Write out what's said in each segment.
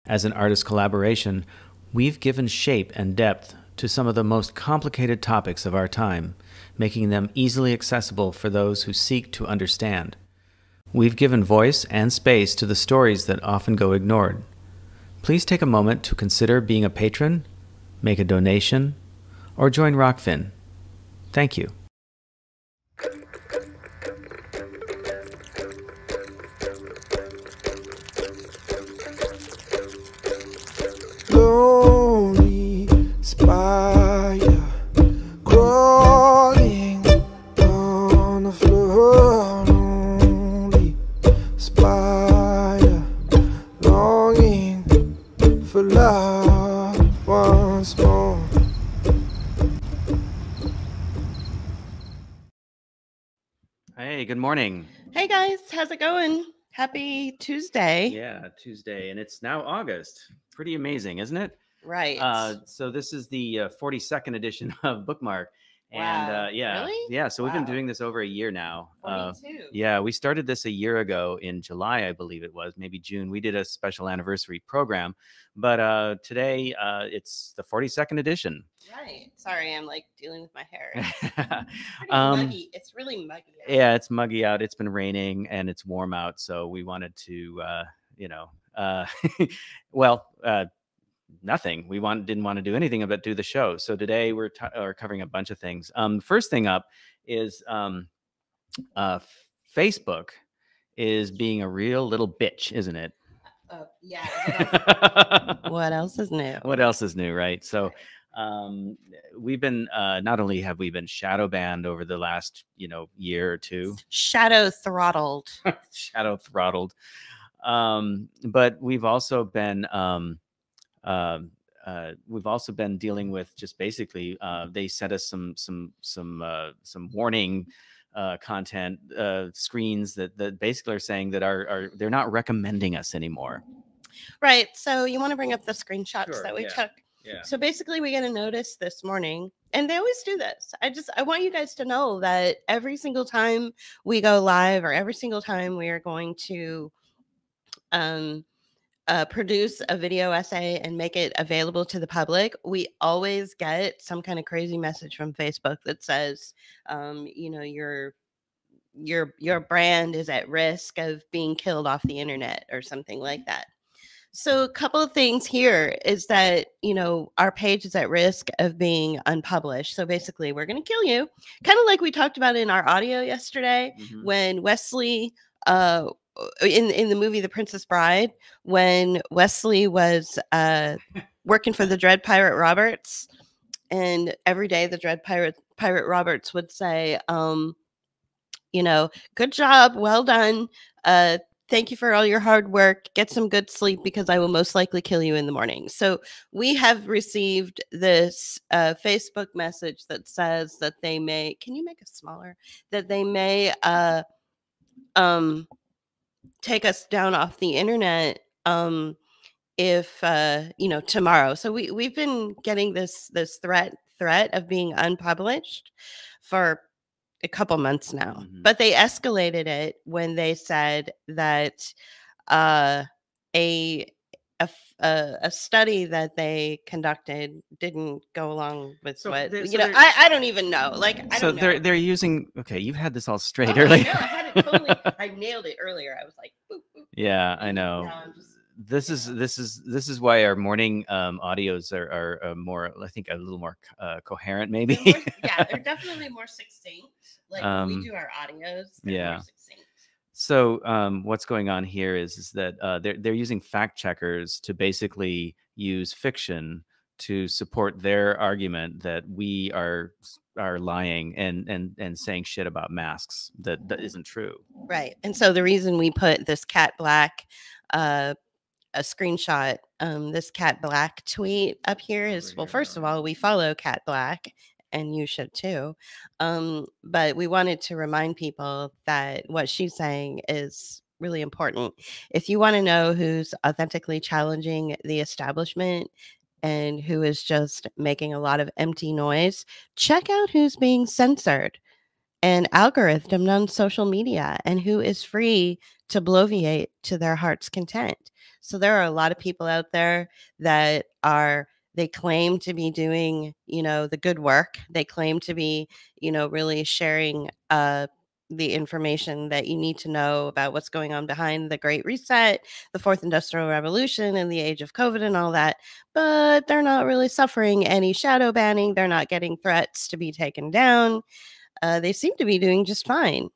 As an artist collaboration, we've given shape and depth to some of the most complicated topics of our time, making them easily accessible for those who seek to understand. We've given voice and space to the stories that often go ignored. Please take a moment to consider being a patron, make a donation, or join Rockfin. Thank you. Lonely spire crawling on the floor. Lonely spire longing for love once more. Hey, good morning. Hey guys, how's it going? Happy Tuesday. Yeah, Tuesday, and it's now August. Pretty amazing, isn't it? Right. So this is the 42nd edition of Bookmark. And Wow. yeah, Really? yeah. So we've been Wow. doing this over a year now. 42. Yeah, we started this a year ago in July, I believe it was, maybe June. We did a special anniversary program, but today it's the 42nd edition. Right. Sorry, I'm like dealing with my hair. It's pretty muggy. It's really muggy. Yeah, it's muggy out. It's been raining and it's warm out, so we wanted to, well, nothing. We didn't want to do anything but do the show. So today we're covering a bunch of things. First thing up is Facebook is being a real little bitch, isn't it? Yeah. What else is new? What else is new, right? So we've been not only have we been shadow banned over the last year or two, Shadow throttled. shadow throttled, but we've also been dealing with just basically they sent us some warning content screens that basically are saying that they're not recommending us anymore. Right. So you want to bring up the screenshots Sure, that we yeah. took. Yeah. So basically we get a notice this morning, and they always do this. I want you guys to know that every single time we go live, or every single time we are going to produce a video essay and make it available to the public, we always get some kind of crazy message from Facebook that says, your brand is at risk of being killed off the internet or something like that. So a couple of things here is that, our page is at risk of being unpublished. So basically we're going to kill you. Kind of like we talked about in our audio yesterday, when Wesley, in the movie The Princess Bride, when Wesley was working for the Dread Pirate Roberts, and every day the Dread Pirate Roberts would say, good job, well done. Thank you for all your hard work. Get some good sleep because I will most likely kill you in the morning. So we have received this Facebook message that says that they may, can you make it smaller? That they may take us down off the internet if tomorrow. So we've been getting this threat of being unpublished for a couple months now, but they escalated it when they said that a study that they conducted didn't go along with I don't even know. They're using. Okay, you've had this all straight earlier. earlier. I had it totally. I nailed it earlier. I was like, boop, boop, yeah, I know. This is why our morning audios are more, I think, a little more coherent, maybe. They're definitely more succinct. Like when we do our audios, they're more succinct. So what's going on here is that they're using fact checkers to basically use fiction to support their argument that we are lying and saying shit about masks that isn't true. Right. And so the reason we put this Cat Black a screenshot, this Cat Black tweet up here is, well, first of all, we follow Cat Black, and you should too. But we wanted to remind people that what she's saying is really important. If you want to know who's authentically challenging the establishment and who is just making a lot of empty noise, check out who's being censored. an algorithm on social media and who is free to bloviate to their heart's content. So there are a lot of people out there that they claim to be doing, the good work. They claim to be, really sharing the information that you need to know about what's going on behind the Great Reset, the Fourth Industrial Revolution, and the age of COVID and all that. But they're not really suffering any shadow banning. They're not getting threats to be taken down. They seem to be doing just fine.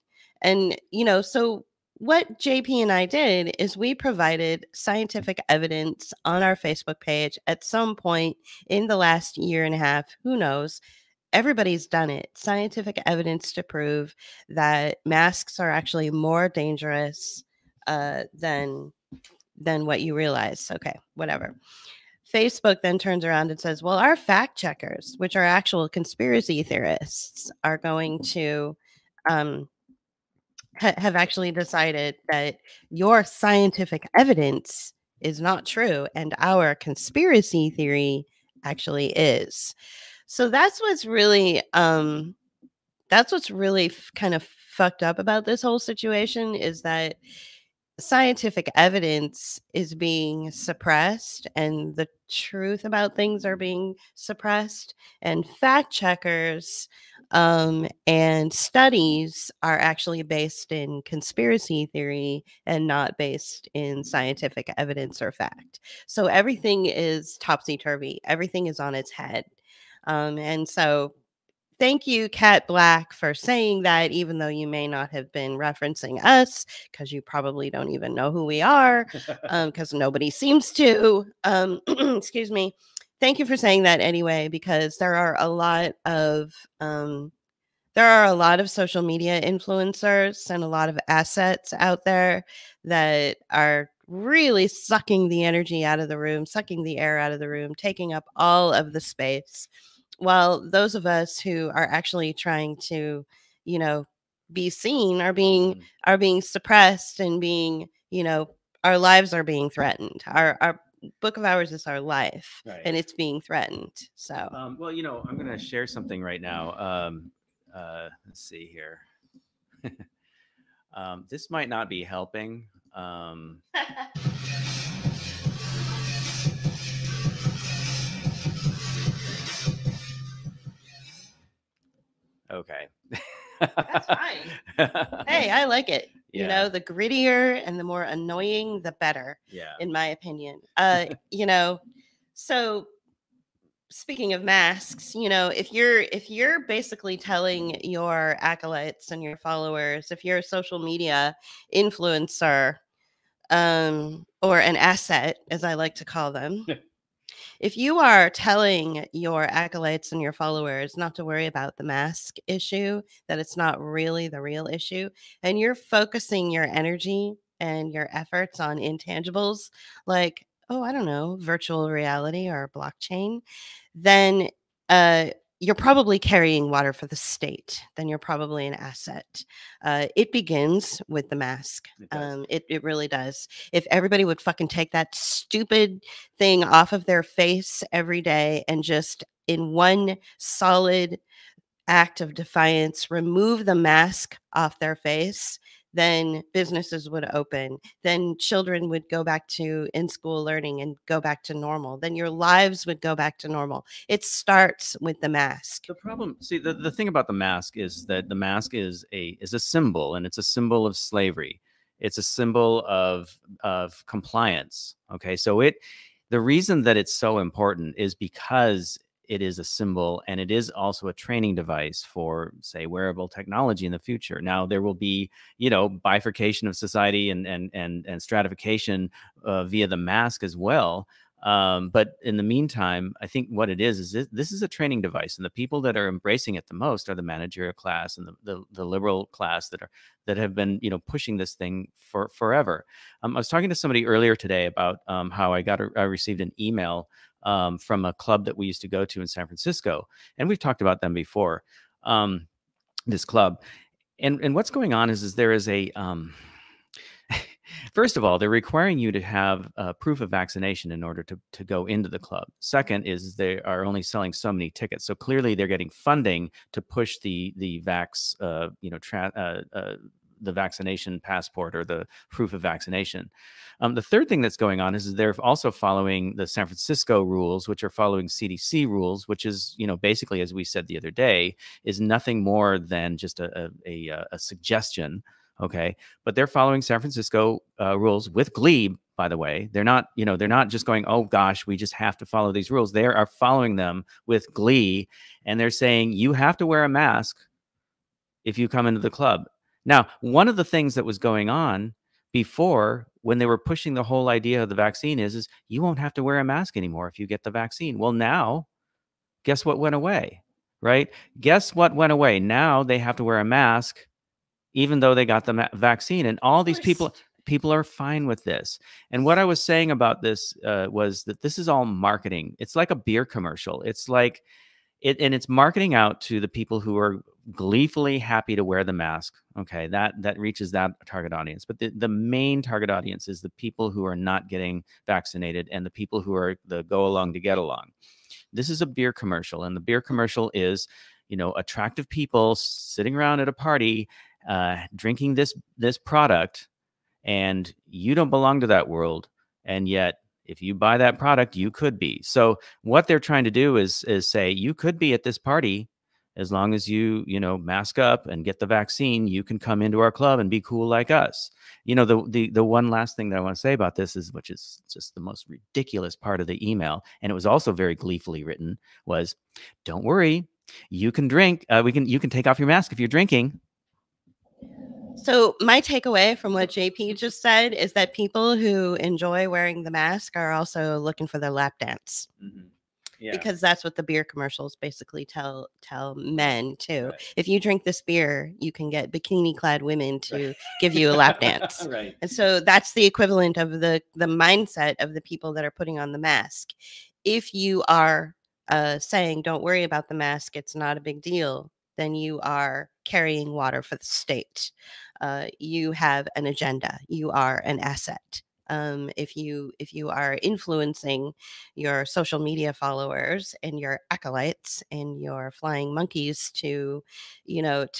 And, so what JP and I did is we provided scientific evidence on our Facebook page at some point in the last year and a half. Who knows? Everybody's done it. Scientific evidence to prove that masks are actually more dangerous than what you realize. Okay, whatever. Facebook then turns around and says, well, our fact checkers, which are actual conspiracy theorists, are going to have actually decided that your scientific evidence is not true and our conspiracy theory actually is. So that's what's really kind of fucked up about this whole situation, is that scientific evidence is being suppressed and the truth about things are being suppressed, and fact checkers and studies are actually based in conspiracy theory and not based in scientific evidence or fact. So everything is topsy-turvy. Everything is on its head. And so thank you, Cat Black, for saying that, even though you may not have been referencing us, because you probably don't even know who we are, because nobody seems to. Excuse me. Thank you for saying that anyway, because there are a lot of social media influencers and a lot of assets out there that are really sucking the energy out of the room, sucking the air out of the room, taking up all of the space. While those of us who are actually trying to, be seen are being suppressed and being, our lives are being threatened. Our book of hours is our life, Right. and it's being threatened. So, well, I'm going to share something right now. Let's see here. This might not be helping. Okay. That's fine. Hey, I like it. Yeah. The grittier and the more annoying, the better. Yeah. In my opinion. So speaking of masks, if you're basically telling your acolytes and your followers, if you're a social media influencer, or an asset, as I like to call them, if you are telling your acolytes and your followers not to worry about the mask issue, that it's not really the real issue, and you're focusing your energy and your efforts on intangibles like, I don't know, virtual reality or blockchain, then you're probably carrying water for the state. Then you're probably an asset. It begins with the mask. It really does. If everybody would fucking take that stupid thing off of their face every day and just in one solid act of defiance remove the mask off their face, then businesses would open, then children would go back to in-school learning and go back to normal, then your lives would go back to normal. It starts with the mask. The problem, see, the thing about the mask is that the mask is a symbol, and it's a symbol of slavery. It's a symbol of compliance. Okay, so the reason that it's so important is because it is a symbol, and it is also a training device for, say, wearable technology in the future. Now, there will be, bifurcation of society and stratification via the mask as well. But in the meantime, I think what it is this is a training device, and the people that are embracing it the most are the managerial class and the liberal class that have been, pushing this thing for forever. I was talking to somebody earlier today about how I received an email from a club that we used to go to in San Francisco, and we've talked about them before. This club, and what's going on is there is a First of all, they're requiring you to have proof of vaccination in order to go into the club. Second is they are only selling so many tickets. So clearly they're getting funding to push the the vaccination passport or the proof of vaccination. The third thing that's going on is they're also following the San Francisco rules, which are following CDC rules, which is, basically, as we said the other day, is nothing more than just a suggestion. Okay. But they're following San Francisco rules with glee, by the way. They're not just going, oh gosh, we just have to follow these rules. They are following them with glee. And they're saying you have to wear a mask if you come into the club. Now, one of the things that was going on before, when they were pushing the whole idea of the vaccine is you won't have to wear a mask anymore if you get the vaccine. Well, now, guess what went away, right? Guess what went away? Now they have to wear a mask even though they got the vaccine. And all these people are fine with this. And what I was saying about this was that this is all marketing. It's like a beer commercial. It's like and it's marketing out to the people who are gleefully happy to wear the mask. Okay, that reaches that target audience. But the main target audience is the people who are not getting vaccinated and the people who are the go along to get along. This is a beer commercial, and the beer commercial is, attractive people sitting around at a party, drinking this product, and you don't belong to that world. And yet, if you buy that product, you could be. So what they're trying to do is say you could be at this party as long as you mask up and get the vaccine. You can come into our club and be cool like us. The one last thing that I want to say about this is, which is just the most ridiculous part of the email, and it was also very gleefully written, was, don't worry, you can drink. You can take off your mask if you're drinking. So my takeaway from what JP just said is that people who enjoy wearing the mask are also looking for their lap dance. Mm-hmm. Yeah. Because that's what the beer commercials basically tell men too. Right. If you drink this beer, you can get bikini clad women to give you a lap dance. Right. And so that's the equivalent of the mindset of the people that are putting on the mask. If you are saying, don't worry about the mask, it's not a big deal, then you are carrying water for the state. You have an agenda. You are an asset. If you are influencing your social media followers and your acolytes and your flying monkeys to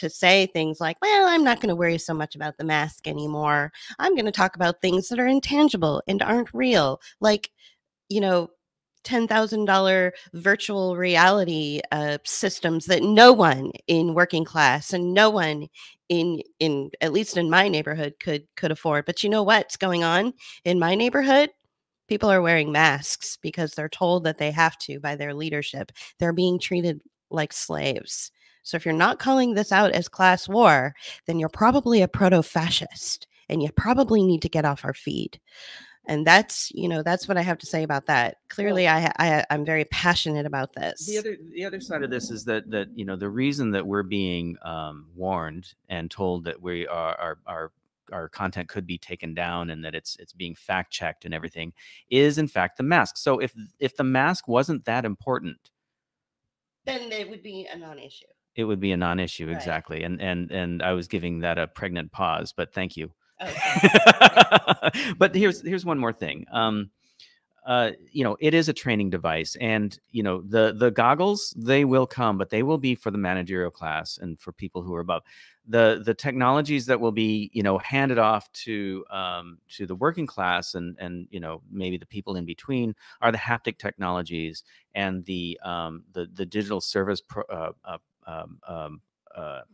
say things like, well, I'm not going to worry so much about the mask anymore. I'm going to talk about things that are intangible and aren't real, like, $10,000 virtual reality systems that no one in working class and no one in at least in my neighborhood could afford. But you know what's going on in my neighborhood? People are wearing masks because they're told that they have to by their leadership. They're being treated like slaves. So if you're not calling this out as class war, then you're probably a proto-fascist and you probably need to get off our feed. And that's what I have to say about that. Clearly, I'm very passionate about this. The other side of this is that the reason that we're being warned and told that we our content could be taken down and that it's being fact checked and everything is in fact the mask. So if the mask wasn't that important, then it would be a non-issue. It would be a non-issue, right. Exactly. And I was giving that a pregnant pause, but thank you. But here's one more thing. It is a training device, and the goggles, they will come, but they will be for the managerial class and for people who are above. The technologies that will be handed off to the working class and maybe the people in between are the haptic technologies and the digital service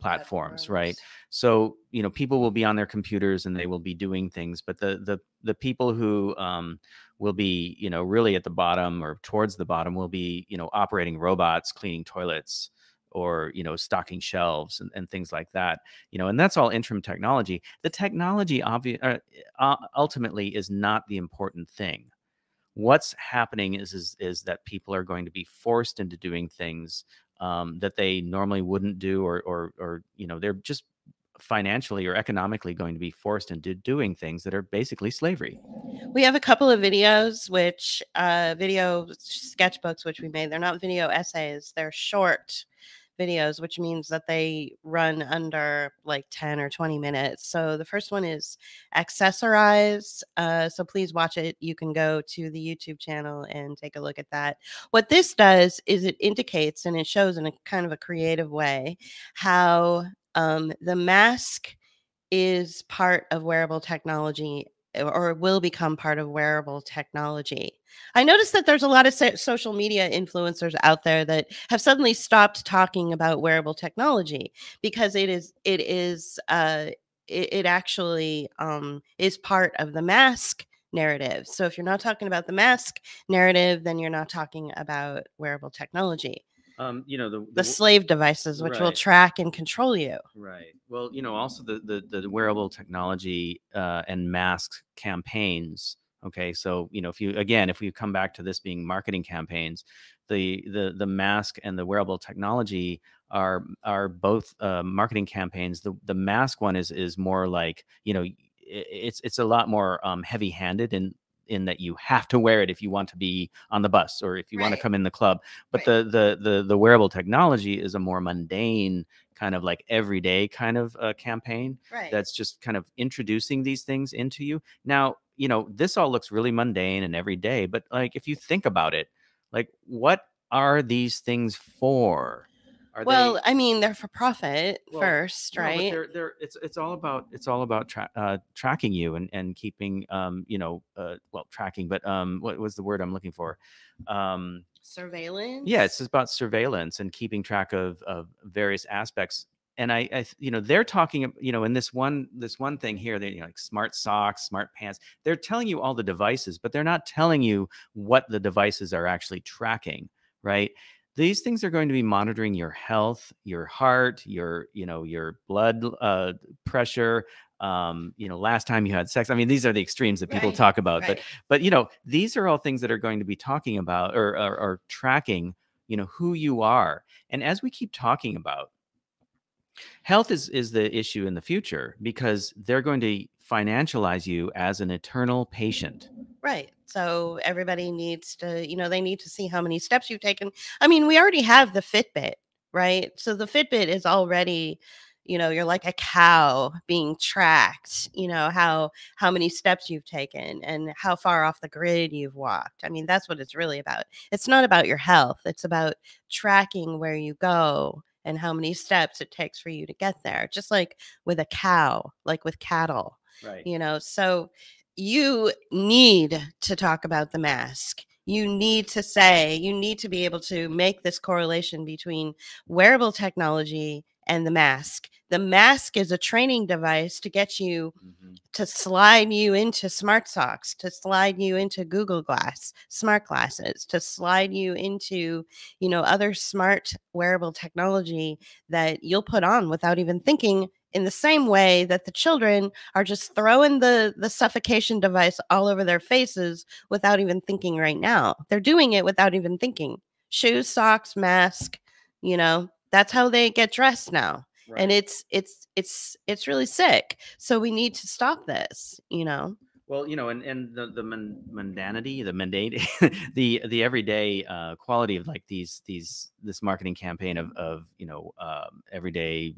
platforms, right? So people will be on their computers and they will be doing things, but the people who will be really at the bottom or towards the bottom will be operating robots, cleaning toilets, or stocking shelves and things like that. And that's all interim technology. The technology ultimately is not the important thing. What's happening is that people are going to be forced into doing things that they normally wouldn't do, or they're just financially or economically going to be forced into doing things that are basically slavery. We have a couple of videos, video sketchbooks, which we made. They're not video essays. They're short videos, which means that they run under like 10 or 20 minutes. So the first one is Accessorize. So please watch it. You can go to the YouTube channel and take a look at that. What this does is it indicates and it shows in a kind of a creative way how the mask is part of wearable technology or will become part of wearable technology. I noticed that there's a lot of social media influencers out there that have suddenly stopped talking about wearable technology because it actually is part of the mask narrative. So if you're not talking about the mask narrative, then you're not talking about wearable technology. You know, The slave devices, which will right. track and control you. Right. Well, you know, also the wearable technology and mask campaigns. Okay, so you know, if we come back to this being marketing campaigns, the mask and the wearable technology are both marketing campaigns. The mask one is more like, you know, it's a lot more heavy-handed in that you have to wear it if you want to be on the bus or if you want to Right. come in the club. But Right. the wearable technology is a more mundane kind of like everyday kind of campaign Right. that's just kind of introducing these things into you. Now, you know, this all looks really mundane and everyday, but like if you think about it, like what are these things for? Are Well, they I mean, they're for profit well, first, no, but right? it's all about tracking you and keeping you know well, tracking, but what was the word I'm looking for? Surveillance. Yeah, it's about surveillance and keeping track of various aspects. And you know, they're talking, you know, in this one thing here, they, you know, like smart socks, smart pants. They're telling you all the devices, but they're not telling you what the devices are actually tracking, right? These things are going to be monitoring your health, your heart, you know, your blood pressure. You know, last time you had sex. I mean, these are the extremes that people Right. talk about, Right. but you know, these are all things that are going to be talking about or tracking, you know, who you are. And as we keep talking about, health is the issue in the future because they're going to financialize you as an eternal patient. Right. So everybody needs to, you know, they need to see how many steps you've taken. I mean, we already have the Fitbit, right? So the Fitbit is already, you know, you're like a cow being tracked, you know, how many steps you've taken and how far off the grid you've walked. I mean, that's what it's really about. It's not about your health. It's about tracking where you go and how many steps it takes for you to get there. Just like with a cow, like with cattle, Right. you know. So you need to talk about the mask. You need to be able to make this correlation between wearable technology and the mask. The mask is a training device to get you to slide you into smart socks, to slide you into Google Glass, smart glasses, to slide you into, you know, other smart wearable technology that you'll put on without even thinking, in the same way that the children are just throwing the suffocation device all over their faces without even thinking right now. They're doing it without even thinking. Shoes, socks, mask, you know, that's how they get dressed now. Right. And it's really sick. So we need to stop this, you know. Well, you know, and the mundanity, the mundane, the everyday quality of like this marketing campaign of you know everyday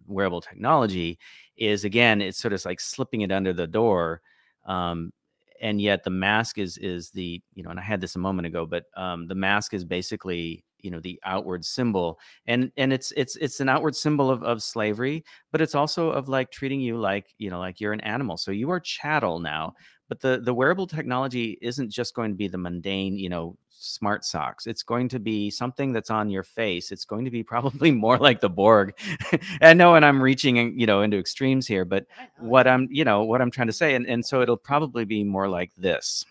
wearable technology is, again, it's sort of like slipping it under the door, and yet the mask is the, you know, and I had this a moment ago, but the mask is basically, you know, the outward symbol, and it's an outward symbol of slavery, but it's also of like treating you like, you know, like you're an animal, so you are chattel now. But the wearable technology isn't just going to be the mundane, you know, smart socks. It's going to be something that's on your face. It's going to be probably more like the Borg. I know, and I'm reaching, you know, into extremes here, but what I'm trying to say, and so it'll probably be more like this.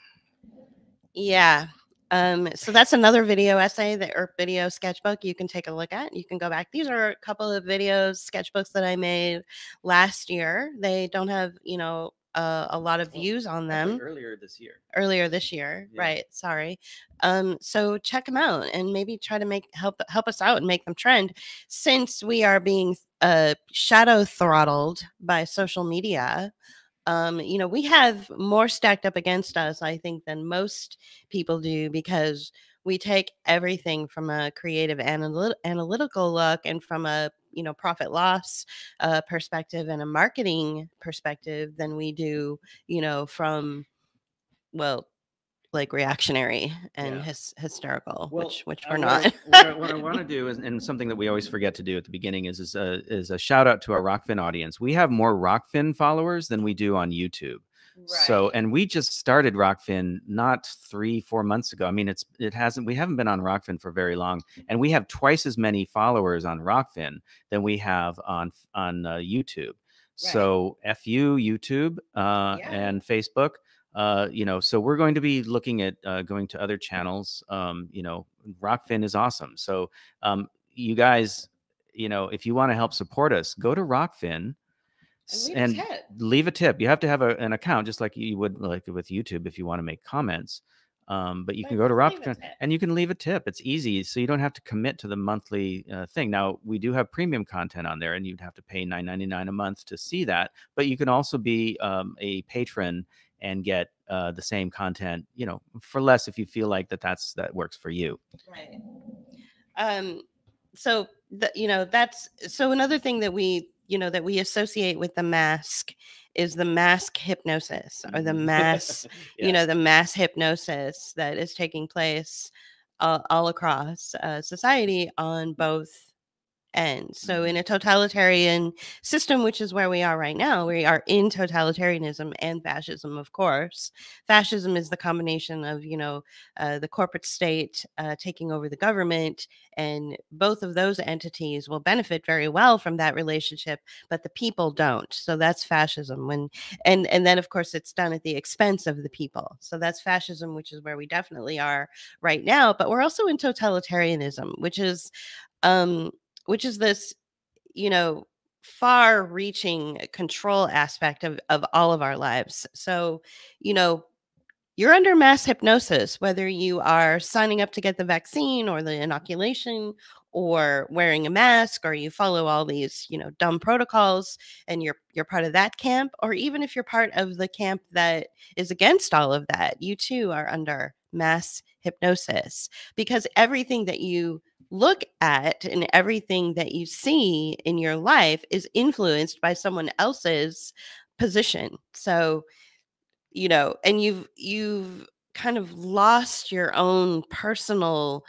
Yeah. So that's another video essay or video sketchbook you can take a look at. You can go back. These are a couple of videos, sketchbooks that I made last year. They don't have, you know, a lot of views on them. Earlier this year. Yeah. Right. Sorry. So check them out and maybe try to help us out and make them trend, since we are being shadow throttled by social media. You know, we have more stacked up against us, I think, than most people do, because we take everything from a creative analytical look, and from a profit loss perspective and a marketing perspective than we do from, well, like reactionary and Yeah. hysterical, Well, which we're what not. what I want to do is, and something that we always forget to do at the beginning is a shout out to our Rockfin audience. We have more Rockfin followers than we do on YouTube. So, Right. and we just started Rockfin not 3-4 months ago. I mean, we haven't been on Rockfin for very long, and we have twice as many followers on Rockfin than we have on YouTube. So, FU YouTube Yeah. and Facebook. So we're going to be looking at going to other channels. Rockfin is awesome. So, you guys, if you want to help support us, go to Rockfin and leave a tip. You have to have an account, just like you would like with YouTube if you want to make comments. But you can go to Rockfin and you can leave a tip. It's easy, so you don't have to commit to the monthly thing. Now, we do have premium content on there, and you'd have to pay $9.99 a month to see that. But you can also be a patron and get the same content, for less if you feel like that works for you. Right. So another thing that we associate with the mask is the mask hypnosis, or the mass, the mass hypnosis that is taking place all across society on both ends. So in a totalitarian system, which is where we are right now, we are in totalitarianism and fascism, of course. Fascism is the combination of, the corporate state taking over the government, and both of those entities will benefit very well from that relationship, but the people don't. So that's fascism. And then, of course, it's done at the expense of the people. So that's fascism, which is where we definitely are right now. But we're also in totalitarianism, which is this, far reaching control aspect of all of our lives. So, you're under mass hypnosis, whether you are signing up to get the vaccine or the inoculation, or wearing a mask, or you follow all these, dumb protocols, and you're part of that camp, or even if you're part of the camp that is against all of that, you too are under mass hypnosis, because everything that you look at and everything that you see in your life is influenced by someone else's position. So, and you've kind of lost your own personal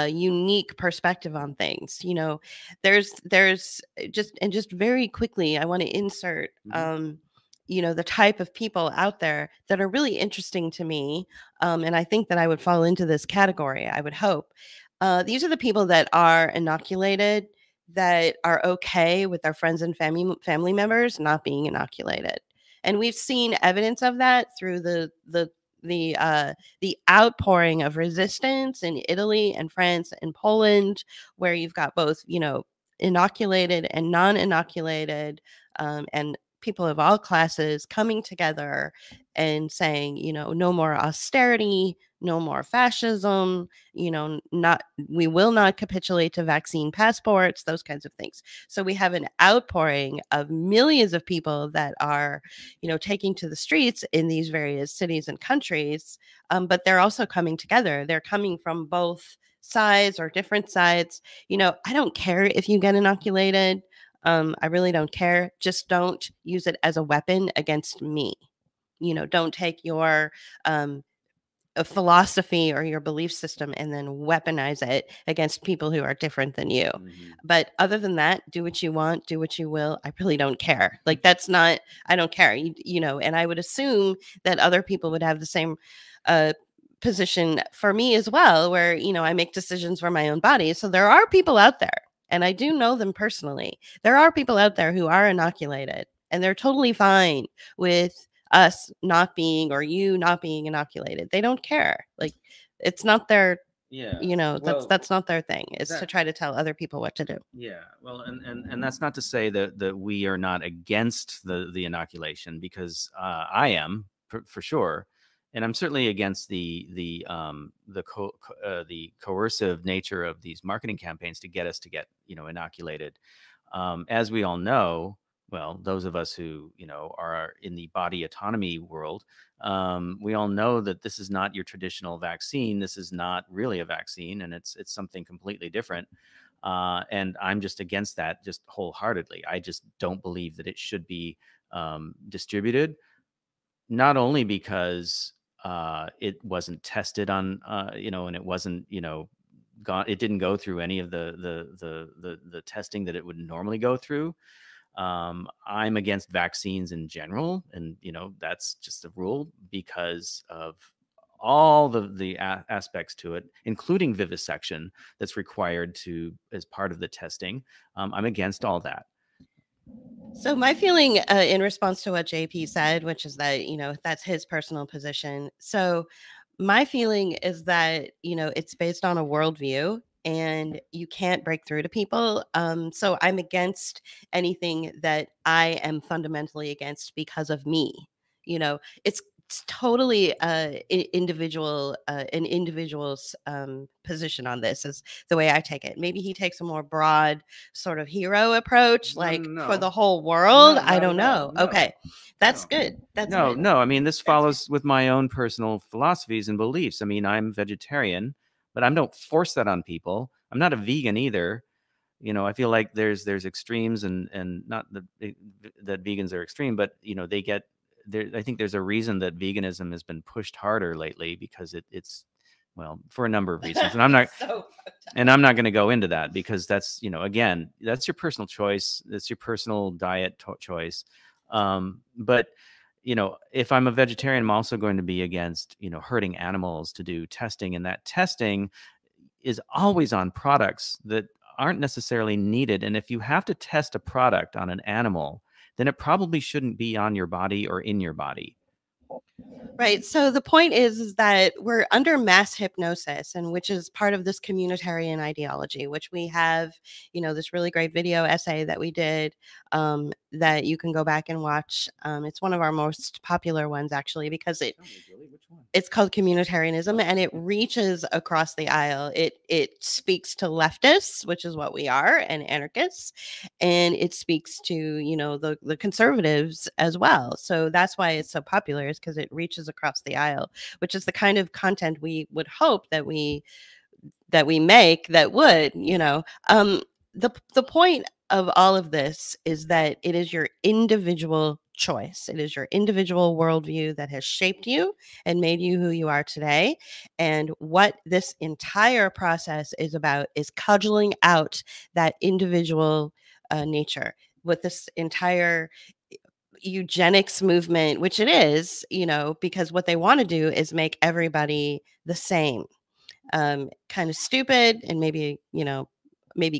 unique perspective on things. There's just very quickly, I want to insert the type of people out there that are really interesting to me, and I think that I would fall into this category, I would hope. These are the people that are inoculated, that are okay with their friends and family members not being inoculated. And we've seen evidence of that through the outpouring of resistance in Italy and France and Poland, where you've got both, inoculated and non-inoculated, and people of all classes coming together and saying, no more austerity, no more fascism, we will not capitulate to vaccine passports, those kinds of things. So we have an outpouring of millions of people that are, taking to the streets in these various cities and countries, but they're also coming together. They're coming from both sides or different sides. I don't care if you get inoculated. I really don't care. Just don't use it as a weapon against me. Don't take your a philosophy or your belief system and then weaponize it against people who are different than you. But other than that, do what you want, do what you will. I really don't care. Like, I don't care. And I would assume that other people would have the same position for me as well, where, I make decisions for my own body. So there are people out there, and I do know them personally. There are people out there who are inoculated, and they're totally fine with us not being, or you not being inoculated. They don't care. Like, it's not their, that's not their thing. It's to try to tell other people what to do. Yeah. Well, and that's not to say that we are not against the inoculation, because I am for sure. And I'm certainly against the coercive nature of these marketing campaigns to get us to get inoculated. As we all know, well, those of us who, are in the body autonomy world, we all know that this is not your traditional vaccine. This is not really a vaccine, and it's something completely different. And I'm just against that, just wholeheartedly. I just don't believe that it should be distributed, not only because it wasn't tested on, and it wasn't, it didn't go through any of the testing that it would normally go through. I'm against vaccines in general, and that's just a rule because of all the aspects to it, including vivisection that's required as part of the testing. I'm against all that. So my feeling in response to what JP said, which is that, that's his personal position. So my feeling is that, it's based on a worldview and you can't break through to people. So I'm against anything that I am fundamentally against because of me. It's totally individual, an individual's position on this is the way I take it. Maybe he takes a more broad sort of hero approach, like for the whole world. I don't know. Okay, that's good. That's good. No. I mean, this follows with my own personal philosophies and beliefs. I mean, I'm vegetarian, but I don't force that on people. I'm not a vegan either. I feel like there's extremes, and not that vegans are extreme, but they get there. I think there's a reason that veganism has been pushed harder lately, because it's well, for a number of reasons, and I'm not going to go into that, because that's again, that's your personal choice. That's your personal diet choice. But if I'm a vegetarian, I'm also going to be against hurting animals to do testing, and that testing is always on products that aren't necessarily needed. And if you have to test a product on an animal, then it probably shouldn't be on your body or in your body. Right. So the point is that we're under mass hypnosis, and which is part of this communitarian ideology, which we have, this really great video essay that we did that you can go back and watch. It's one of our most popular ones, actually, because it's called Communitarianism, and it reaches across the aisle. It speaks to leftists, which is what we are, and anarchists, and it speaks to the conservatives as well. So that's why it's so popular, is because it reaches across the aisle, which is the kind of content we would hope that we make, that would the point of all of this is that it is your individual choice. It is your individual worldview that has shaped you and made you who you are today. And what this entire process is about is cudgeling out that individual nature. With this entire eugenics movement, which it is, because what they want to do is make everybody the same, kind of stupid, and maybe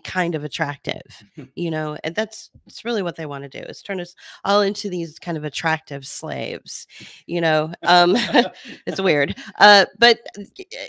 kind of attractive, and it's really what they want to do, is turn us all into these kind of attractive slaves, it's weird. But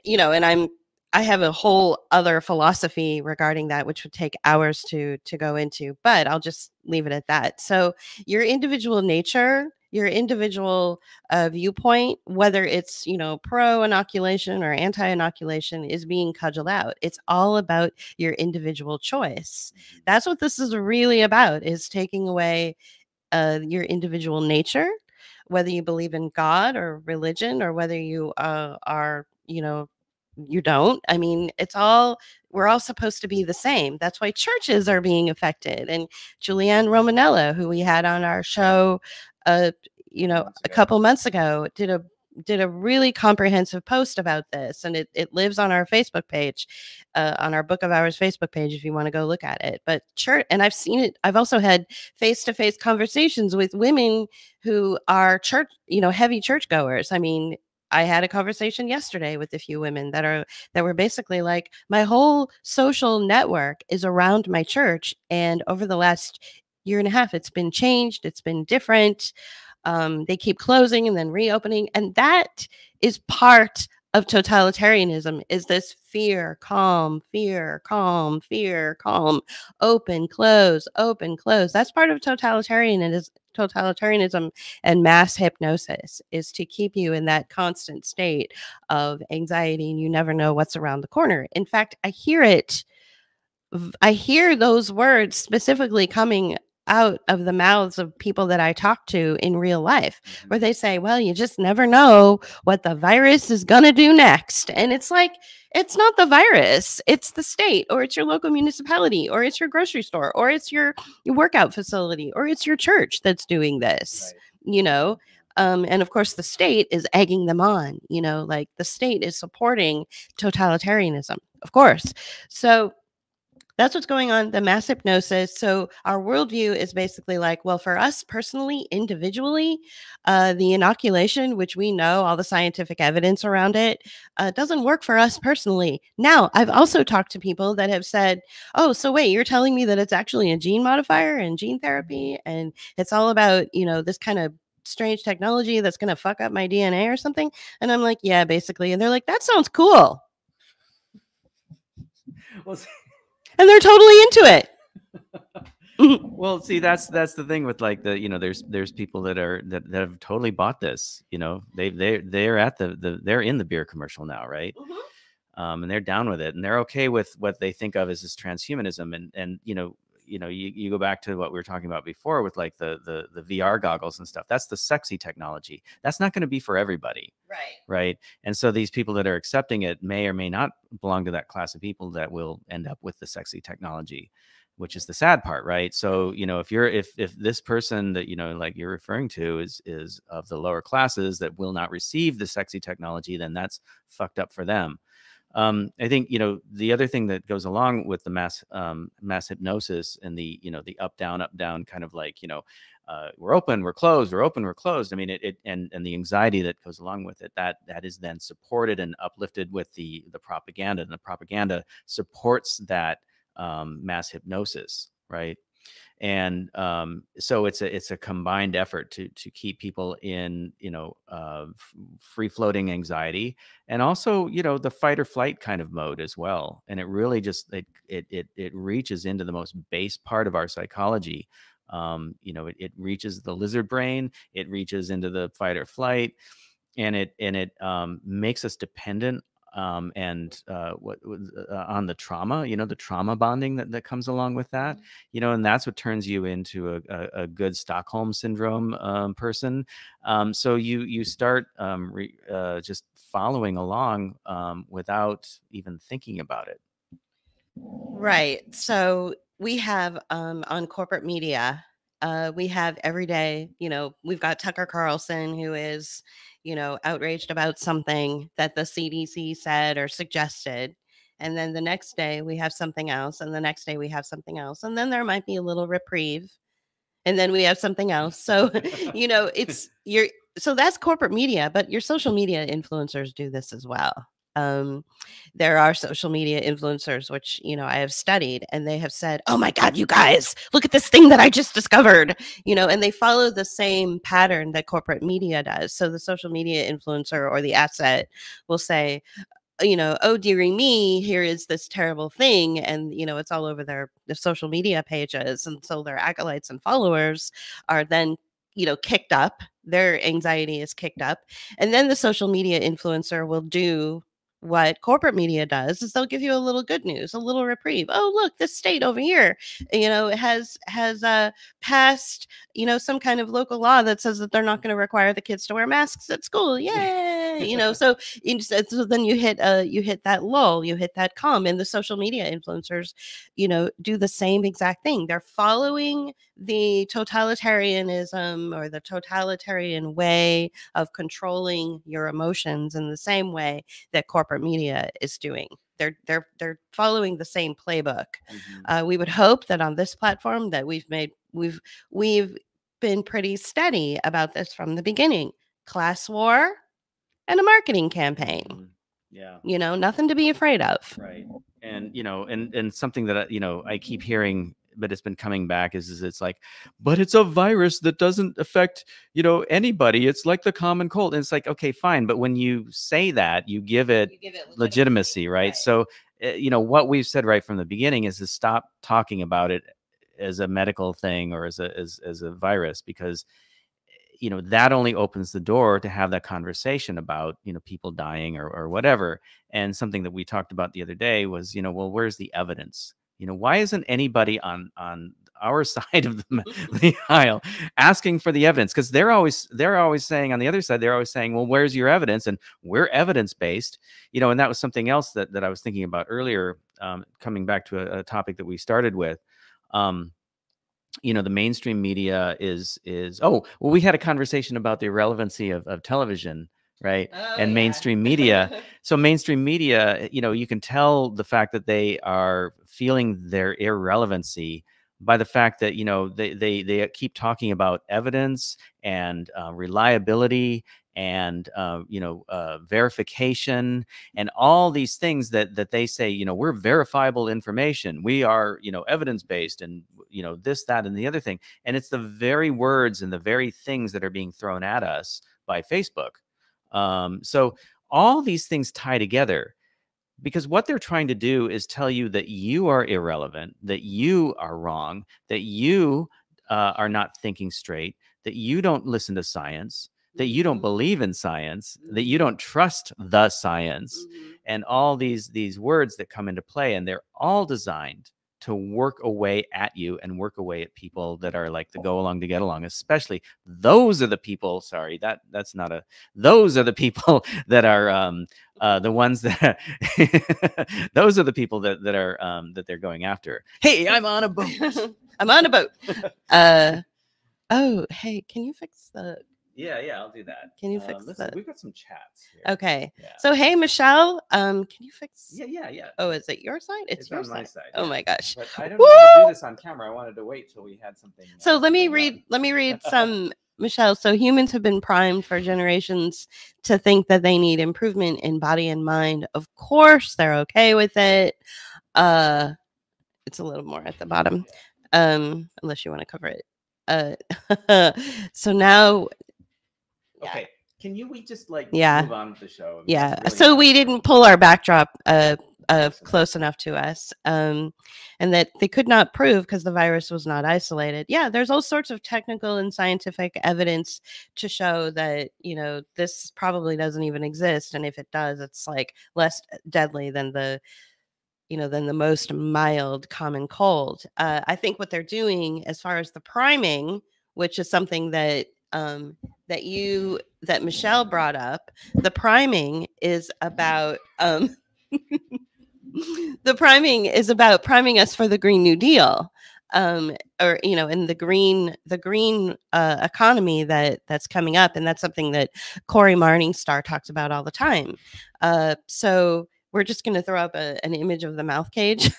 and I have a whole other philosophy regarding that, which would take hours to go into, but I'll just leave it at that. So your individual nature, your individual viewpoint, whether it's, pro inoculation or anti inoculation, is being cudgeled out. It's all about your individual choice. That's what this is really about, is taking away your individual nature, whether you believe in God or religion, or whether you are, you don't. I mean, we're all supposed to be the same. That's why churches are being affected. And Julianne Romanella, who we had on our show, a couple months ago, did a really comprehensive post about this, and it lives on our Facebook page, on our Book of Hours Facebook page, if you want to go look at it. But church, and I've seen it. I've also had face-to-face conversations with women who are church, heavy churchgoers. I mean, I had a conversation yesterday with a few women that were basically like, my whole social network is around my church, and over the last year and a half, it's been changed. It's been different. They keep closing and then reopening, and that is part of totalitarianism, is this fear, calm, open, close, open, close. That's part of totalitarianism and mass hypnosis, is to keep you in that constant state of anxiety, and you never know what's around the corner. In fact, I hear those words specifically coming out of the mouths of people that I talk to in real life, where they say, well, you just never know what the virus is going to do next. And it's like, it's not the virus, it's the state, or it's your local municipality, or it's your grocery store, or it's your workout facility, or it's your church that's doing this, you know. And of course, the state is egging them on, you know, like the state is supporting totalitarianism, of course. So that's what's going on, the mass hypnosis. So our worldview is basically like, well, for us personally, individually, the inoculation, which we know all the scientific evidence around it, doesn't work for us personally. Now, I've also talked to people that have said, oh, so wait, you're telling me that it's actually a gene modifier and gene therapy, and it's all about, you know, this kind of strange technology that's going to fuck up my DNA or something? And I'm like, yeah, basically. And they're like, that sounds cool. Well, and they're totally into it. Well, see, that's the thing with like the, you know, there's people that have totally bought this, you know, they're at they're in the beer commercial now, right? And they're down with it, and they're okay with what they think of as this transhumanism, and you go back to what we were talking about before with like the VR goggles and stuff. That's the sexy technology. That's not going to be for everybody. Right. And so these people that are accepting it may or may not belong to that class of people that will end up with the sexy technology, which is the sad part. Right. So, you know, if this person that, you know, like you're referring to is of the lower classes that will not receive the sexy technology, then that's fucked up for them. I think, you know, the other thing that goes along with the mass hypnosis and the, you know, the up, down kind of like, you know, we're open, we're closed, we're open, we're closed. I mean, and the anxiety that goes along with it, that is then supported and uplifted with the propaganda, and the propaganda supports that mass hypnosis, right? And so it's a combined effort to keep people in, you know, free floating anxiety, and also, you know, the fight or flight kind of mode as well. And it really just it reaches into the most base part of our psychology. You know, it reaches the lizard brain, it reaches into the fight or flight, and it makes us dependent on the trauma, you know, the trauma bonding that comes along with that, you know, and that's what turns you into a good Stockholm syndrome person. So you start just following along without even thinking about it. Right. So we have on corporate media, we have every day, you know, we've got Tucker Carlson, who is, you know, outraged about something that the CDC said or suggested. And then the next day we have something else. And the next day we have something else. And then there might be a little reprieve. And then we have something else. So, you know, so that's corporate media, but your social media influencers do this as well. There are social media influencers, which, you know, I have studied, and they have said, oh my God, you guys, look at this thing that I just discovered, you know, and they follow the same pattern that corporate media does. So the social media influencer or the asset will say, you know, oh, dearie me, here is this terrible thing. And, you know, it's all over their social media pages. And so their acolytes and followers are then, you know, kicked up. Their anxiety is kicked up. And then the social media influencer will do what corporate media does, is they'll give you a little good news, a little reprieve. Oh, look, this state over here, you know, has passed, you know, some kind of local law that says that they're not going to require the kids to wear masks at school. Yay! You know, so then you hit that lull, you hit that calm, and the social media influencers, you know, do the same exact thing. They're following the totalitarianism or the totalitarian way of controlling your emotions in the same way that corporate media is doing. They're following the same playbook. We would hope that on this platform that we've been pretty steady about this from the beginning. Class war and a marketing campaign. Yeah. You know, nothing to be afraid of. Right. And, you know, and something that, you know, I keep hearing, but it's been coming back is it's like, but it's a virus that doesn't affect, you know, anybody. It's like the common cold. And it's like, okay, fine. But when you say that, you give it legitimacy, right? So, you know, what we've said right from the beginning is to stop talking about it as a medical thing or as a virus, because, you know, that only opens the door to have that conversation about, you know, people dying or whatever. And something that we talked about the other day was, you know, well, where's the evidence? You know, why isn't anybody on our side of the aisle, asking for the evidence, because they're always saying on the other side, they're always saying, well, where's your evidence? And we're evidence based, and that was something else that I was thinking about earlier, coming back to a topic that we started with. The mainstream media is we had a conversation about the irrelevancy of television, right? And mainstream media. So mainstream media, you can tell the fact that they are feeling their irrelevancy by the fact that, they keep talking about evidence and reliability and verification and all these things that they say, we're verifiable information, we are evidence based, and this, that, and the other thing. And it's the very words and the very things that are being thrown at us by Facebook. So all these things tie together, because what they're trying to do is tell you that you are irrelevant, that you are wrong, that you are not thinking straight, that you don't listen to science, that you don't believe in science, that you don't trust the science, and all these words that come into play. And they're all designed to work away at you and work away at people that are like the go along to get along. Especially those are the people, sorry, that's not a, those are the people that are the ones that those are the people that are that they're going after. Hey, I'm on a boat. I'm on a boat. Oh, hey, can you fix the... Yeah, I'll do that. Can you fix that? We've got some chats here. Okay. Yeah. So, hey, Michelle, can you fix? Yeah. Oh, is it your side? It's your on side. my side. Oh my gosh. But I don't know how to do this on camera. I wanted to wait till we had something. So let me read some, Michelle. So humans have been primed for generations to think that they need improvement in body and mind. Of course, they're okay with it. It's a little more at the bottom, unless you want to cover it. So now. Okay. Can we just move on with the show? Yeah. Really so we didn't pull our backdrop close enough to us, and that they could not prove because the virus was not isolated. Yeah, there's all sorts of technical and scientific evidence to show that this probably doesn't even exist, and if it does, it's like less deadly than the most mild common cold. I think what they're doing as far as the priming, which is something that that Michelle brought up, the priming is about the priming is about priming us for the Green New Deal, or in the green economy that's coming up, and that's something that Cory Morningstar talks about all the time. So we're just going to throw up an image of the mouth cage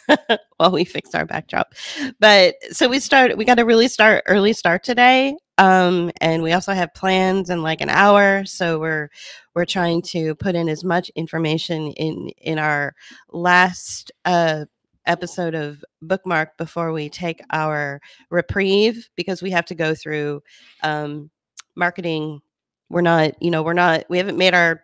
while we fix our backdrop. But so we got a really early start today. And we also have plans in like an hour. So we're trying to put in as much information in our last episode of Bookmark before we take our reprieve, because we have to go through marketing. We haven't made our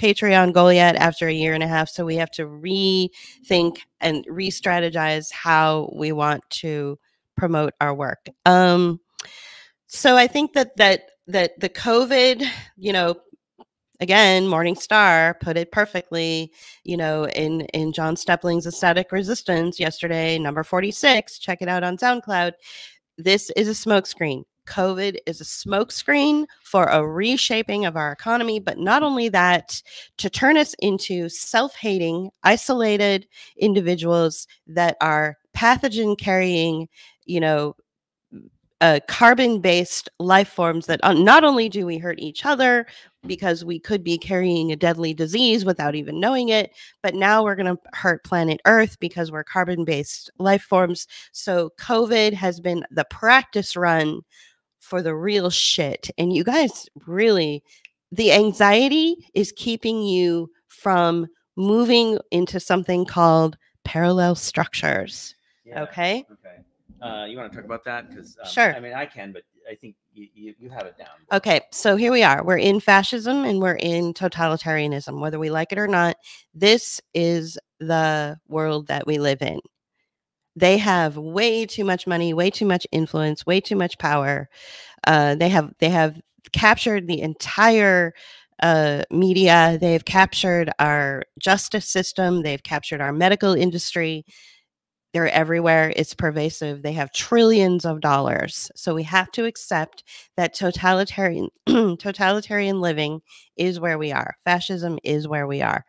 Patreon goal yet after a year and a half. So we have to rethink and re-strategize how we want to promote our work. So I think that the COVID, again, Morningstar put it perfectly, in John Stepling's Aesthetic Resistance yesterday, number 46. Check it out on SoundCloud. This is a smokescreen. COVID is a smokescreen for a reshaping of our economy, but not only that, to turn us into self-hating, isolated individuals that are pathogen-carrying, carbon-based life forms that not only do we hurt each other because we could be carrying a deadly disease without even knowing it, but now we're going to hurt planet Earth because we're carbon-based life forms. So COVID has been the practice run for the real shit. And you guys, really, the anxiety is keeping you from moving into something called parallel structures. Yeah. Okay. You want to talk about that? Because sure. I mean, I can, but I think you have it down. Okay, so here we are. We're in fascism and we're in totalitarianism, whether we like it or not. This is the world that we live in. They have way too much money, way too much influence, way too much power. They have captured the entire media. They've captured our justice system. They've captured our medical industry. They're everywhere. It's pervasive. They have trillions of dollars. So we have to accept that totalitarian living is where we are. Fascism is where we are.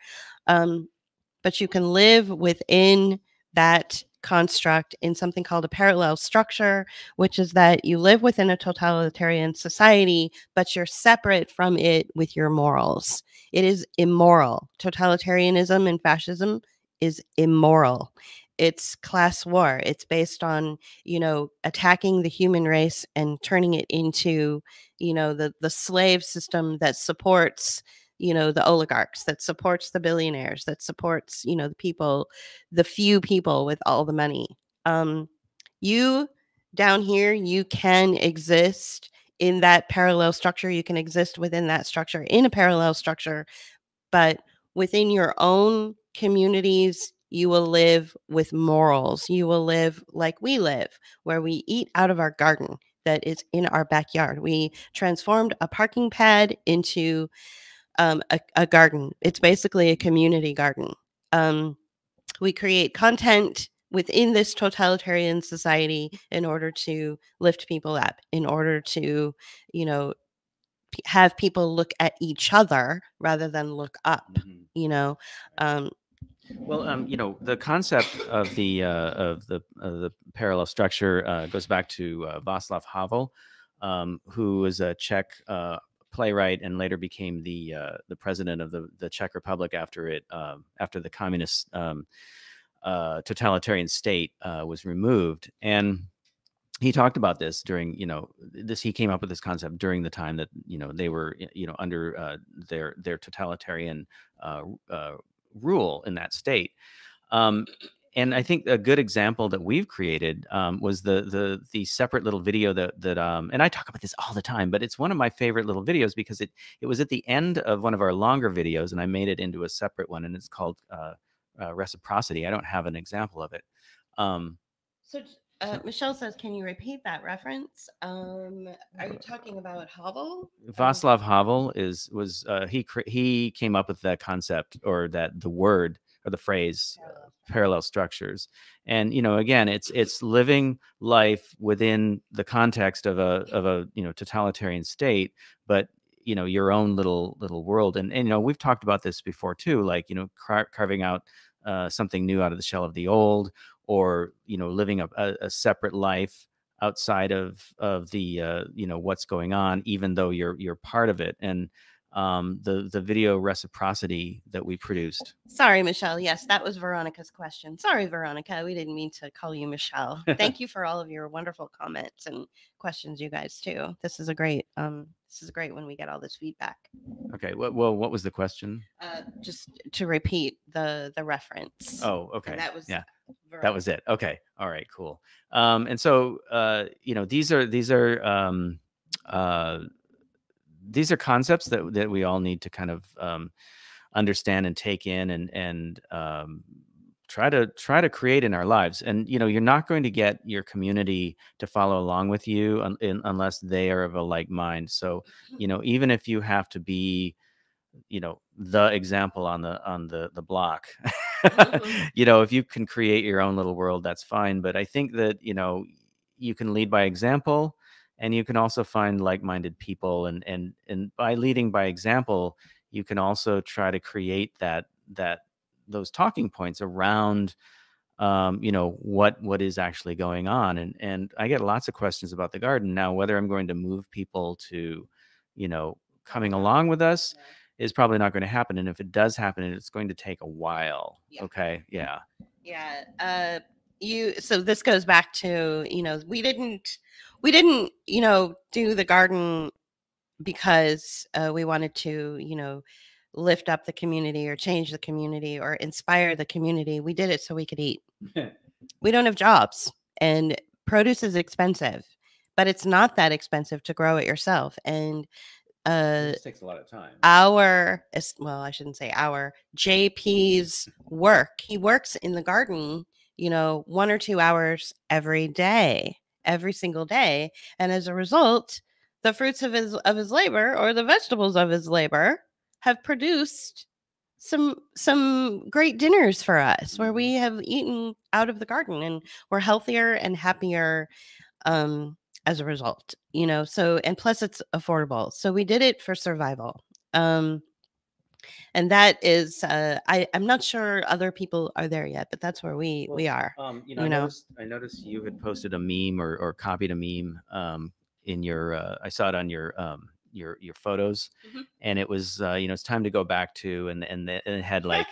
But you can live within that construct in something called a parallel structure, which is that you live within a totalitarian society, but you're separate from it with your morals. It is immoral. Totalitarianism and fascism is immoral. It's class war. It's based on, attacking the human race and turning it into, the slave system that supports the oligarchs, that supports the billionaires, that supports, the people, the few people with all the money. You down here, you can exist in that parallel structure. You can exist within that structure in a parallel structure, but within your own communities, you will live with morals. You will live like we live, where we eat out of our garden that is in our backyard. We transformed a parking pad into a garden. It's basically a community garden. We create content within this totalitarian society in order to lift people up, in order to, have people look at each other rather than look up. Well, the concept of the parallel structure goes back to Václav Havel, who was a Czech playwright and later became the president of the Czech Republic after the communist totalitarian state was removed. And he talked about this during, he came up with this concept during the time that, they were, under their totalitarian rule in that state. And I think a good example that we've created was the separate little video that and I talk about this all the time, but it's one of my favorite little videos because it was at the end of one of our longer videos, and I made it into a separate one, and it's called Reciprocity. I don't have an example of it. Michelle says, can you repeat that reference? Are you talking about Havel? Václav Havel he came up with that concept, or the word or the phrase parallel structures. And again, it's living life within the context of a totalitarian state, but your own little world. And we've talked about this before too, like carving out something new out of the shell of the old, or living a separate life outside of the what's going on, even though you're part of it. And the video Reciprocity that we produced. Sorry, Michelle. Yes, that was Veronica's question. Sorry, Veronica. We didn't mean to call you Michelle. Thank you for all of your wonderful comments and questions, you guys too. This is great when we get all this feedback. Okay. Well, what was the question? Just to repeat the reference. Oh, okay. And that was Veronica. That was it. Okay. All right. Cool. And so these are concepts that we all need to kind of understand and take in and try to create in our lives. And you're not going to get your community to follow along with you unless they are of a like mind. So even if you have to be the example on the block, if you can create your own little world, that's fine. But I think that you can lead by example. And you can also find like-minded people, and by leading by example, you can also try to create those talking points around, what is actually going on. And I get lots of questions about the garden now. Whether I'm going to move people to, coming along with us is probably not going to happen. And if it does happen, it's going to take a while. Yeah. Okay. Yeah. Yeah. So this goes back to, we didn't, do the garden because we wanted to, lift up the community or change the community or inspire the community. We did it so we could eat. We don't have jobs, and produce is expensive, but it's not that expensive to grow it yourself. And this takes a lot of time. I shouldn't say JP's work. He works in the garden, 1 or 2 hours every day. Every single day, and as a result, the fruits of his labor, or the vegetables of his labor, have produced some great dinners for us where we have eaten out of the garden and we're healthier and happier as a result, you know. So, and plus it's affordable. So we did it for survival. And that is I'm not sure other people are there yet, but that's where we are. You know, I noticed you had posted a meme or copied a meme in your I saw it on your photos, and it was you know, it's time to go back to, and it had like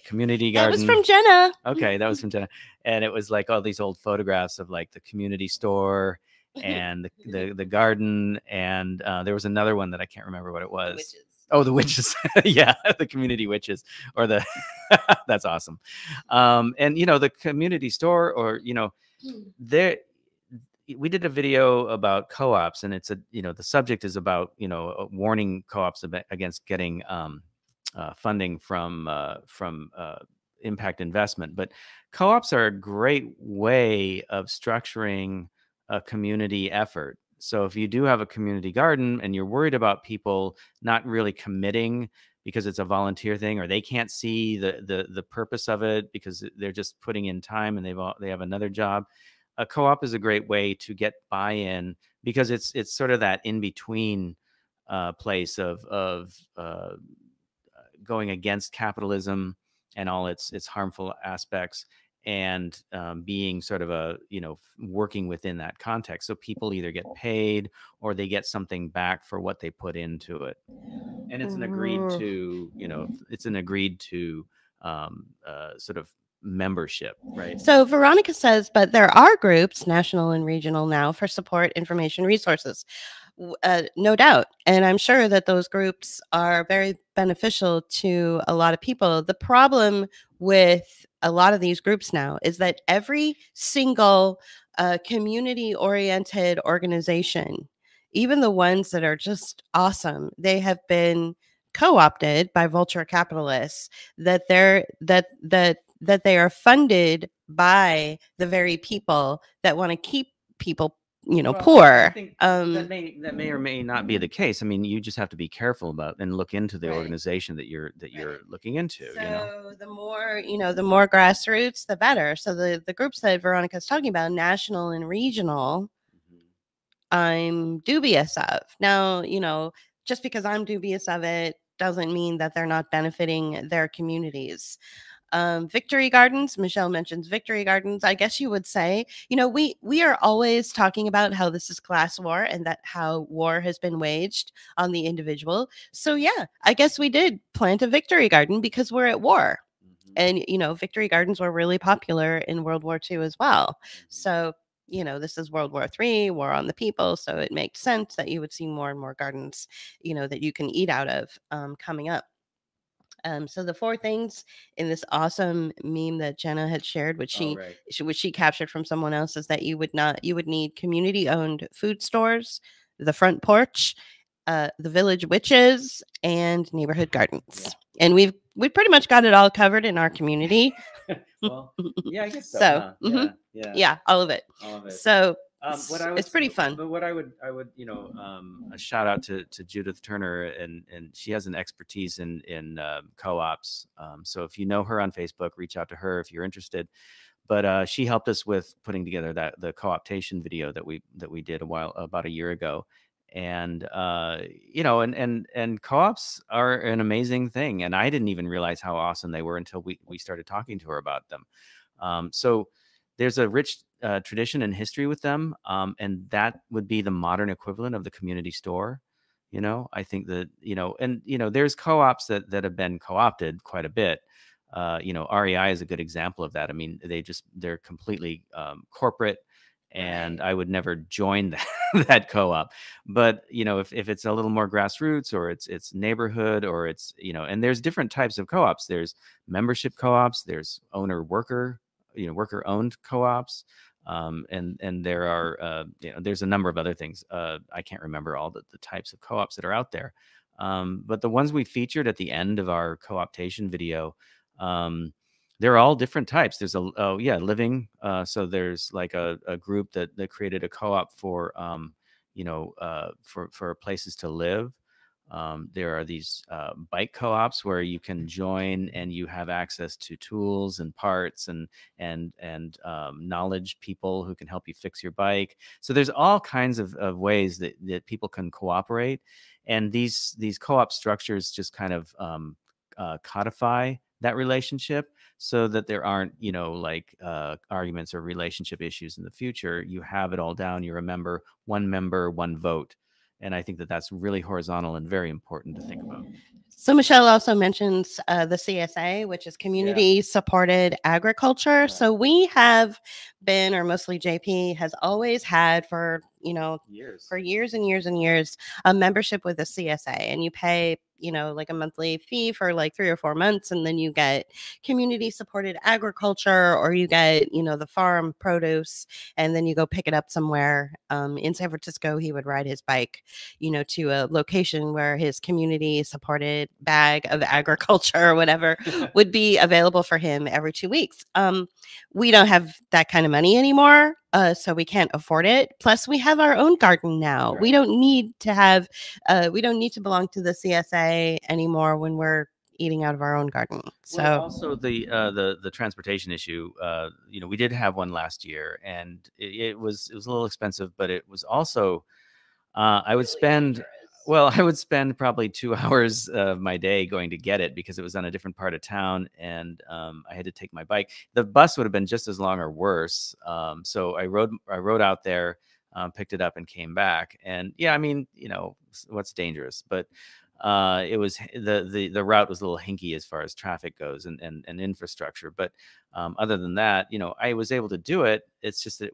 community That garden. was from Jenna. Okay, that was from Jenna, and it was like all these old photographs of like the community store and the garden, and there was another one that I can't remember what it was. Witches. Oh, the witches. Yeah, the community witches, or the that's awesome. And you know, the community store, or you know, there we did a video about co-ops, and it's a, you know, the subject is about, you know, warning co-ops against getting funding from impact investment. But co-ops are a great way of structuring a community effort. So if you do have a community garden and you're worried about people not really committing because it's a volunteer thing, or they can't see the purpose of it because they're just putting in time and they have another job, a co-op is a great way to get buy-in, because it's sort of that in between place of going against capitalism and all its harmful aspects, and being sort of a, you know, working within that context. So people either get paid or they get something back for what they put into it. And it's an agreed to, you know, sort of membership, right? So Veronica says, but there are groups, national and regional now, for support, information, resources. No doubt. And I'm sure that those groups are very beneficial to a lot of people. The problem with a lot of these groups now is that every single community-oriented organization, even the ones that are just awesome, they have been co-opted by vulture capitalists, that they are funded by the very people that want to keep people, you know, poor. I think that may or may not be the case. I mean, you just have to be careful about and look into the organization that you're looking into. So you know, the more, you know, the more grassroots, the better. So the groups that Veronica's talking about, national and regional, I'm dubious of. Now, you know, just because I'm dubious of it doesn't mean that they're not benefiting their communities. Victory gardens, Michelle mentions victory gardens. I guess you would say, you know, we are always talking about how this is class war and that how war has been waged on the individual. So yeah, I guess we did plant a victory garden because we're at war. And, you know, victory gardens were really popular in World War II as well. So, you know, this is World War III, war on the people. So it makes sense that you would see more and more gardens, you know, that you can eat out of coming up. So the four things in this awesome meme that Jenna had shared, which she captured from someone else, is that you would need community-owned food stores, the front porch, the village witches, and neighborhood gardens. Yeah. And we've pretty much got it all covered in our community. Well, yeah, I guess so. So huh? Yeah, all of it. So it's pretty fun. But what I would, you know, a shout out to Judith Turner, and she has an expertise in co-ops. So if you know her on Facebook, reach out to her if you're interested. But she helped us with putting together the co-optation video that we did about a year ago. And you know, and co-ops are an amazing thing, and I didn't even realize how awesome they were until we started talking to her about them. So there's a rich tradition and history with them, and that would be the modern equivalent of the community store. You know, I think that, you know, and you know, there's co-ops that have been co-opted quite a bit. You know, REI is a good example of that. I mean, they're completely corporate, and I would never join that co-op. But you know, if it's a little more grassroots, or it's neighborhood, or it's, you know, and there's different types of co-ops. There's membership co-ops, there's worker owned co-ops, and there are you know, there's a number of other things. I can't remember all the types of co-ops that are out there, but the ones we featured at the end of our co-optation video, they're all different types. There's living. So there's like a group that created a co-op for you know, for places to live. There are these bike co-ops where you can join and you have access to tools and parts and knowledge people who can help you fix your bike. So there's all kinds of ways that people can cooperate, and these co-op structures just kind of codify that relationship so that there aren't, like arguments or relationship issues in the future. You have it all down. You remember one member, one vote. And I think that that's really horizontal and very important to think about. So Michelle also mentions the CSA, which is Community Supported Agriculture. Right. So we have been, or mostly JP has always had for years and years and years, a membership with the CSA, and you pay like a monthly fee for like 3 or 4 months, and then you get community supported agriculture, or you get the farm produce, and then you go pick it up somewhere. In San Francisco, he would ride his bike to a location where his community supported bag of agriculture or whatever would be available for him every 2 weeks. We don't have that kind of money anymore. So we can't afford it. Plus, we have our own garden now. Right. We don't need to have, we don't need to belong to the CSA anymore when we're eating out of our own garden. So also the transportation issue. We did have one last year, and it was a little expensive, but it was also I would spend. Well, I would spend probably 2 hours of my day going to get it because it was on a different part of town, and I had to take my bike. The bus would have been just as long or worse. So I rode out there, picked it up, and came back. And yeah, I mean, what's dangerous, but it was the route was a little hinky as far as traffic goes and infrastructure. But other than that, I was able to do it. It's just that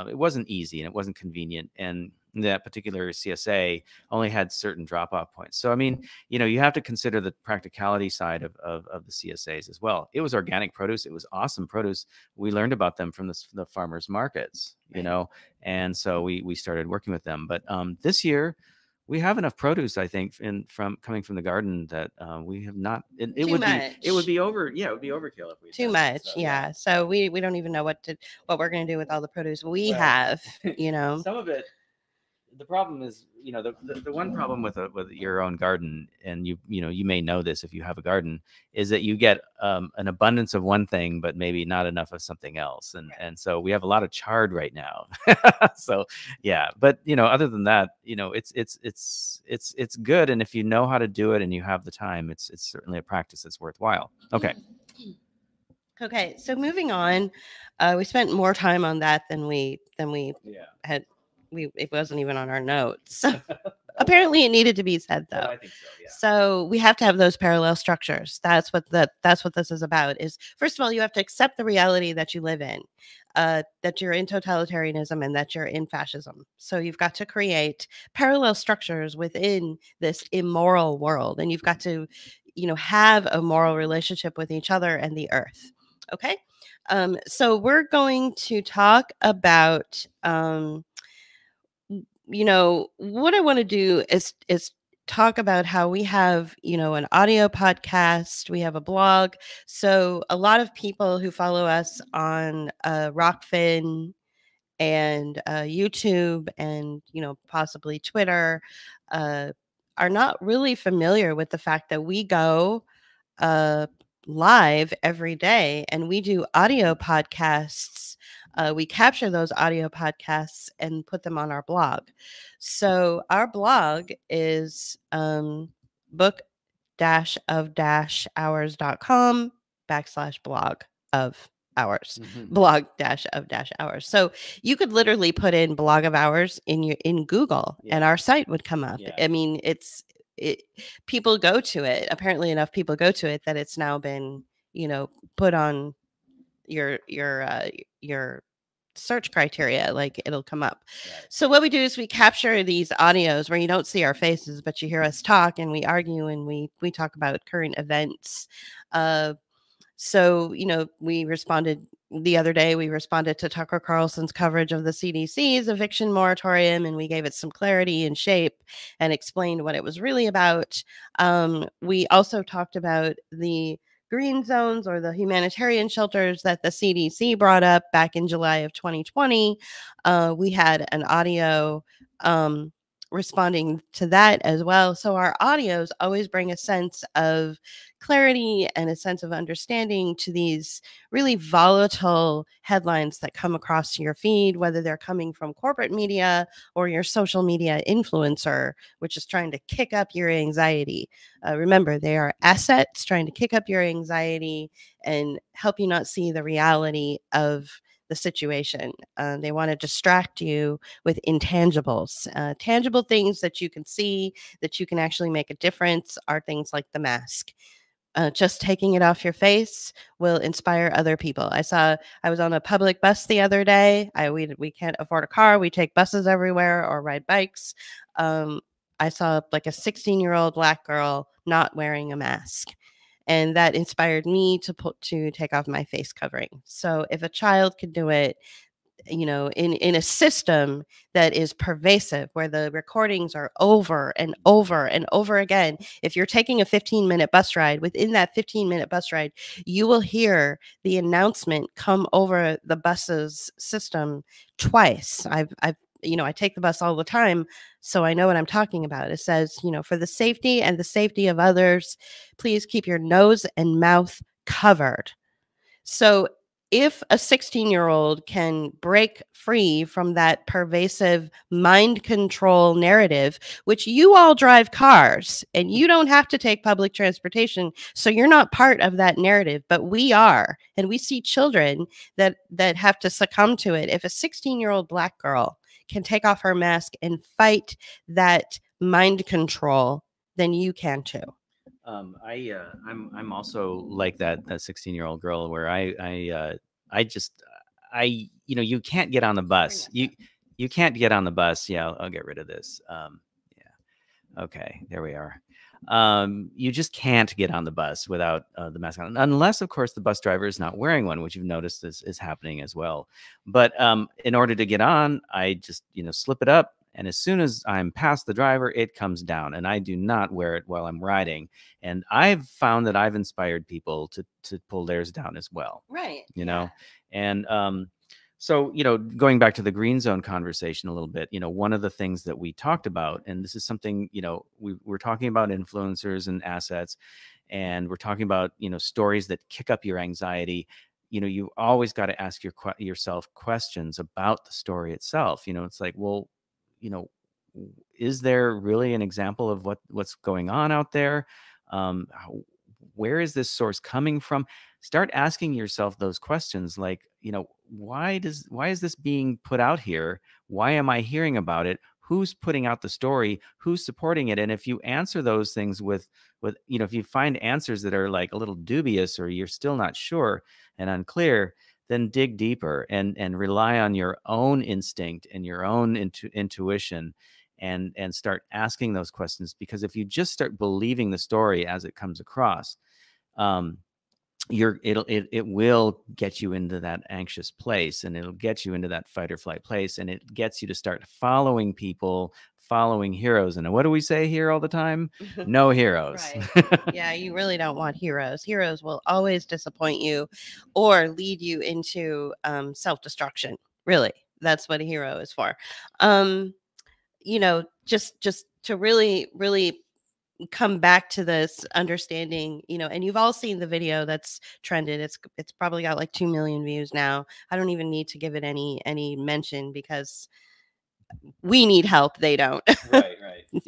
it wasn't easy and it wasn't convenient, and that particular CSA only had certain drop-off points. So, I mean, you have to consider the practicality side of the CSAs as well. It was organic produce. It was awesome produce. We learned about them from the farmers markets, and so we started working with them. But this year, we have enough produce, I think, coming from the garden that we have not. It would be overkill if we too much. So, yeah. So we don't even know what we're going to do with all the produce we have. Some of it. The problem is, the one problem with your own garden, and you may know this if you have a garden, is that you get an abundance of one thing, but maybe not enough of something else, and so we have a lot of chard right now. So yeah, but other than that, it's good, and if you know how to do it and you have the time, it's certainly a practice that's worthwhile. Okay, so moving on, we spent more time on that than we had. It wasn't even on our notes. Apparently it needed to be said, though. I think so, yeah. So we have to have those parallel structures. That's what this is about. Is first of all, you have to accept the reality that you live in, that you're in totalitarianism and that you're in fascism. So you've got to create parallel structures within this immoral world, and you've got to, have a moral relationship with each other and the earth. Okay. So we're going to talk about what I want to do is talk about how we have, an audio podcast, we have a blog. So a lot of people who follow us on Rockfin and YouTube and, possibly Twitter are not really familiar with the fact that we go live every day and we do audio podcasts. We capture those audio podcasts and put them on our blog. So our blog is book-of-hours.com/blog of hours, blog-of-hours. So you could literally put in blog of hours in Google and our site would come up. I mean, people go to it. Apparently enough people go to it that it's now been, put on your search criteria, like it'll come up. Right. So what we do is we capture these audios where you don't see our faces, but you hear us talk and we argue and we talk about current events. So, we responded the other day, we responded to Tucker Carlson's coverage of the CDC's eviction moratorium, and we gave it some clarity and shape and explained what it was really about. We also talked about the green zones or the humanitarian shelters that the CDC brought up back in July of 2020. We had an audio responding to that as well. So our audios always bring a sense of clarity and a sense of understanding to these really volatile headlines that come across your feed, whether they're coming from corporate media or your social media influencer, which is trying to kick up your anxiety. Remember, they are assets trying to kick up your anxiety and help you not see the reality of the situation. They want to distract you with intangibles. Tangible things that you can see, that you can actually make a difference, are things like the mask. Just taking it off your face will inspire other people. I was on a public bus the other day. We can't afford a car. We take buses everywhere or ride bikes. I saw like a 16-year-old Black girl not wearing a mask. And that inspired me to take off my face covering. So if a child could do it, in a system that is pervasive, where the recordings are over and over and over again, if you're taking a 15-minute bus ride, within that 15-minute bus ride, you will hear the announcement come over the bus's system twice. I take the bus all the time, so I know what I'm talking about. It says, for the safety and the safety of others, please keep your nose and mouth covered. So if a 16-year-old can break free from that pervasive mind control narrative, which you all drive cars and you don't have to take public transportation, so you're not part of that narrative, but we are, and we see children that have to succumb to it. If a 16-year-old Black girl can take off her mask and fight that mind control, then you can too. I'm also like that 16-year-old girl where you can't get on the bus. You can't get on the bus. Yeah, I'll get rid of this. Yeah. Okay, there we are. You just can't get on the bus without the mask on, unless, of course, the bus driver is not wearing one, which you've noticed is happening as well. But in order to get on, I just slip it up. And as soon as I'm past the driver, it comes down, and I do not wear it while I'm riding. And I've found that I've inspired people to pull theirs down as well. Right. And so, going back to the green zone conversation a little bit, one of the things that we talked about, and this is something, we're talking about influencers and assets, and we're talking about, stories that kick up your anxiety. You always got to ask yourself questions about the story itself. It's like, well, is there really an example of what's going on out there? Where is this source coming from? Start asking yourself those questions, like, why is this being put out here? Why am I hearing about it? Who's putting out the story? Who's supporting it? And if you answer those things with if you find answers that are like a little dubious, or you're still not sure and unclear, then dig deeper and rely on your own instinct and your own intuition, and start asking those questions. Because if you just start believing the story as it comes across, it will get you into that anxious place, and it'll get you into that fight or flight place, and it gets you to start following people, following heroes. And what do we say here all the time? No heroes. Right. Yeah, you really don't want heroes. Heroes will always disappoint you or lead you into self-destruction. Really, that's what a hero is for. Just to really, really come back to this understanding, and you've all seen the video that's trended. It's probably got like 2 million views now. I don't even need to give it any mention, because we need help. They don't. Right.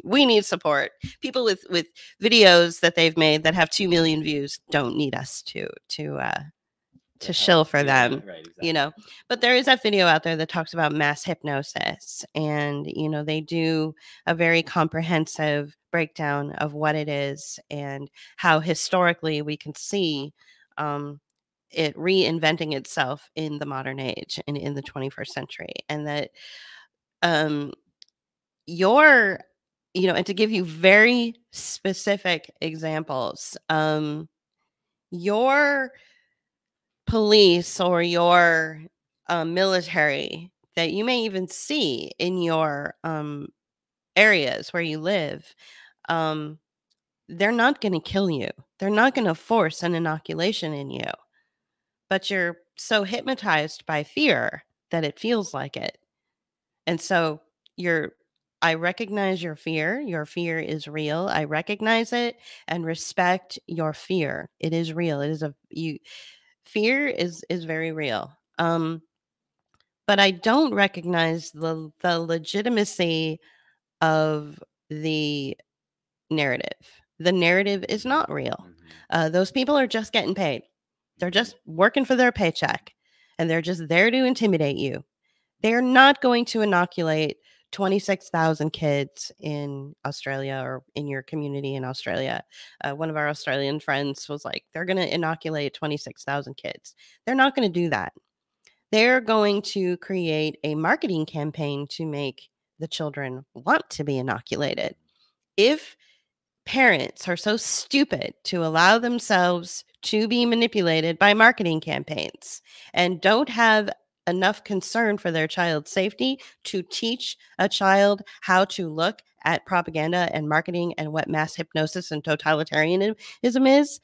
We need support. People with videos that they've made that have 2 million views don't need us to shill for them. Right, exactly. But there is that video out there that talks about mass hypnosis, and they do a very comprehensive breakdown of what it is and how historically we can see it reinventing itself in the modern age and in the 21st century. And that and to give you very specific examples, your police or your military that you may even see in your areas where you live, they're not going to kill you. They're not going to force an inoculation in you, but you're so hypnotized by fear that it feels like it. And so you're I recognize your fear. Your fear is real. I recognize it and respect your fear. It is real. It is fear is very real. But I don't recognize the legitimacy of the narrative. The narrative is not real. Those people are just getting paid. They're just working for their paycheck, and they're just there to intimidate you. They're not going to inoculate 26,000 kids in Australia or in your community in Australia. One of our Australian friends was like, they're going to inoculate 26,000 kids. They're not going to do that. They're going to create a marketing campaign to make the children want to be inoculated. If parents are so stupid to allow themselves to be manipulated by marketing campaigns and don't have enough concern for their child's safety to teach a child how to look at propaganda and marketing and what mass hypnosis and totalitarianism is,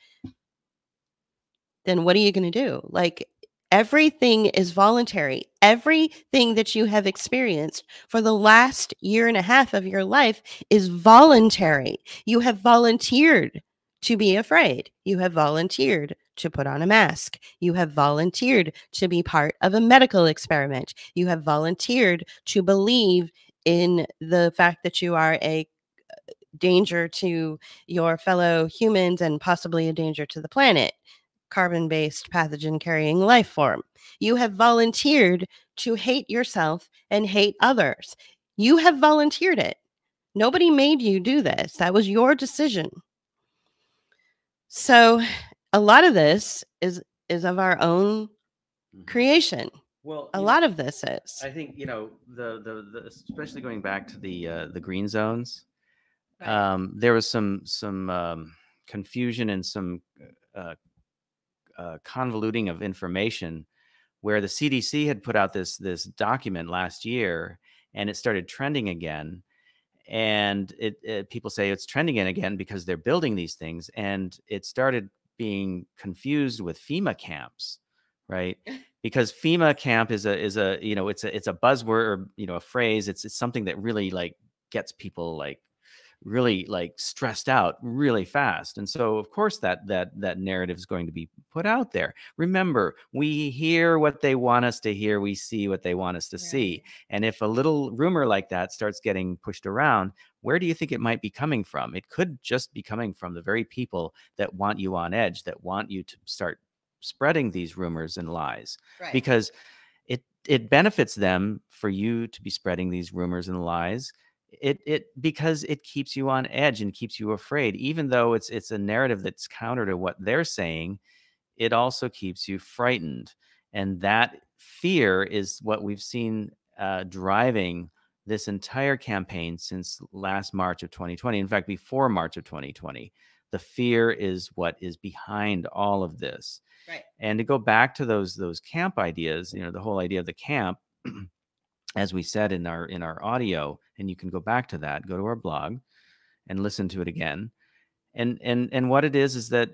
then what are you going to do? Like, everything is voluntary. Everything that you have experienced for the last year and a half of your life is voluntary. You have volunteered to be afraid. You have volunteered to put on a mask. You have volunteered to be part of a medical experiment. You have volunteered to believe in the fact that you are a danger to your fellow humans and possibly a danger to the planet. Carbon-based pathogen carrying life form. You have volunteered to hate yourself and hate others. You have volunteered it. Nobody made you do this. That was your decision. So a lot of this is of our own creation. Well, a lot of this is. I think, the especially going back to the green zones, Right. there was some confusion and some convoluting of information where the CDC had put out this document last year, and it started trending again. And people say it's trending again because they're building these things, and it started being confused with FEMA camps, right? Because FEMA camp is a it's a buzzword, or a phrase. It's something that really like gets people like really like stressed out really fast. And so of course that narrative is going to be put out there. Remember, we hear what they want us to hear, we see what they want us to see. And if a little rumor like that starts getting pushed around, where do you think it might be coming from? It could just be coming from the very people that want you on edge, that want you to start spreading these rumors and lies. Right. Because it benefits them for you to be spreading these rumors and lies. Because it keeps you on edge and keeps you afraid. Even though it's a narrative that's counter to what they're saying, it also keeps you frightened. And that fear is what we've seen driving this entire campaign since last March of 2020. In fact, before March of 2020, the fear is what is behind all of this. Right. And to go back to those camp ideas, the whole idea of the camp, as we said in our audio, and you can go back to that, go to our blog and listen to it again. And what it is that,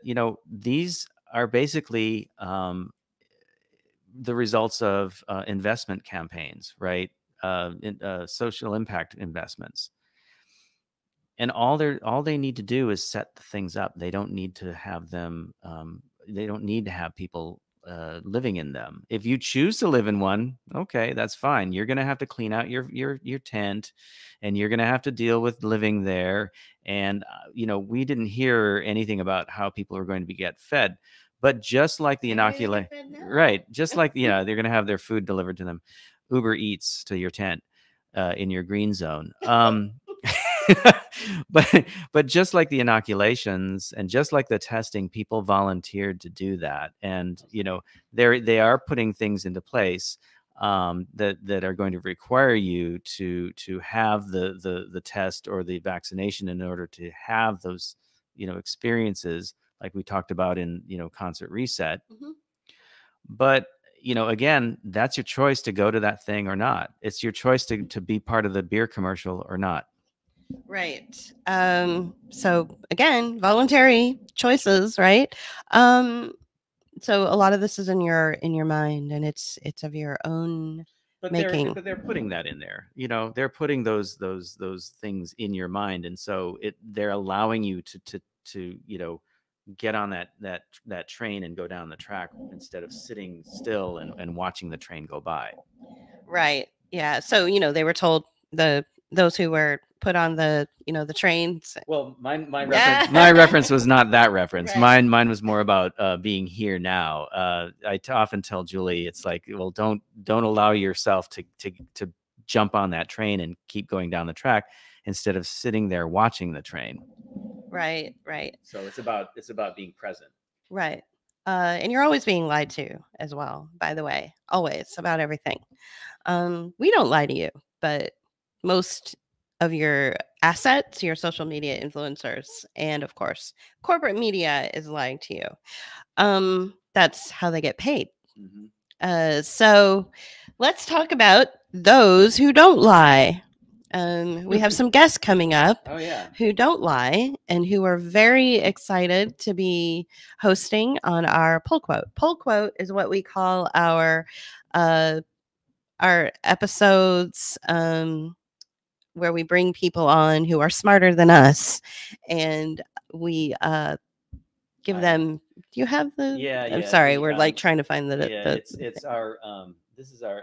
these are basically the results of investment campaigns, right? Social impact investments. And all they need to do is set the things up. They don't need to have them. They don't need to have people living in them. If you choose to live in one, okay, that's fine. You're going to have to clean out your tent, and you're going to have to deal with living there. And we didn't hear anything about how people are going to get fed. But just like the inoculate, right? Just like they're going to have their food delivered to them, Uber Eats to your tent in your green zone. But just like the inoculations and just like the testing, people volunteered to do that. And, they are putting things into place that are going to require you to have the test or the vaccination in order to have those, experiences like we talked about in, Concert Reset. Mm-hmm. But, again, that's your choice to go to that thing or not. It's your choice to be part of the beer commercial or not. Right. So again, voluntary choices, right? So a lot of this is in your mind, and it's of your own making. They're putting that in there. You know, they're putting those things in your mind, and so they're allowing you to you know, get on that train and go down the track instead of sitting still and watching the train go by. Right. Yeah. So, you know, they were told those who were put on the, you know, the trains. Well, my reference was not that reference. Right. Mine was more about being here now. I often tell Julie, it's like, well, don't allow yourself to jump on that train and keep going down the track instead of sitting there watching the train. Right. Right. So it's about being present. Right. And you're always being lied to as well, by the way, always about everything. We don't lie to you, but most of your assets, your social media influencers, and of course, corporate media is lying to you. That's how they get paid. Mm-hmm. So let's talk about those who don't lie. We have some guests coming up Oh yeah. who don't lie and who are very excited to be hosting on our Pull Quote. Pull Quote is what we call our episodes where we bring people on who are smarter than us, and we give them. Do you have the? Yeah. I'm sorry, we're like trying to find the. Yeah, it's our this is our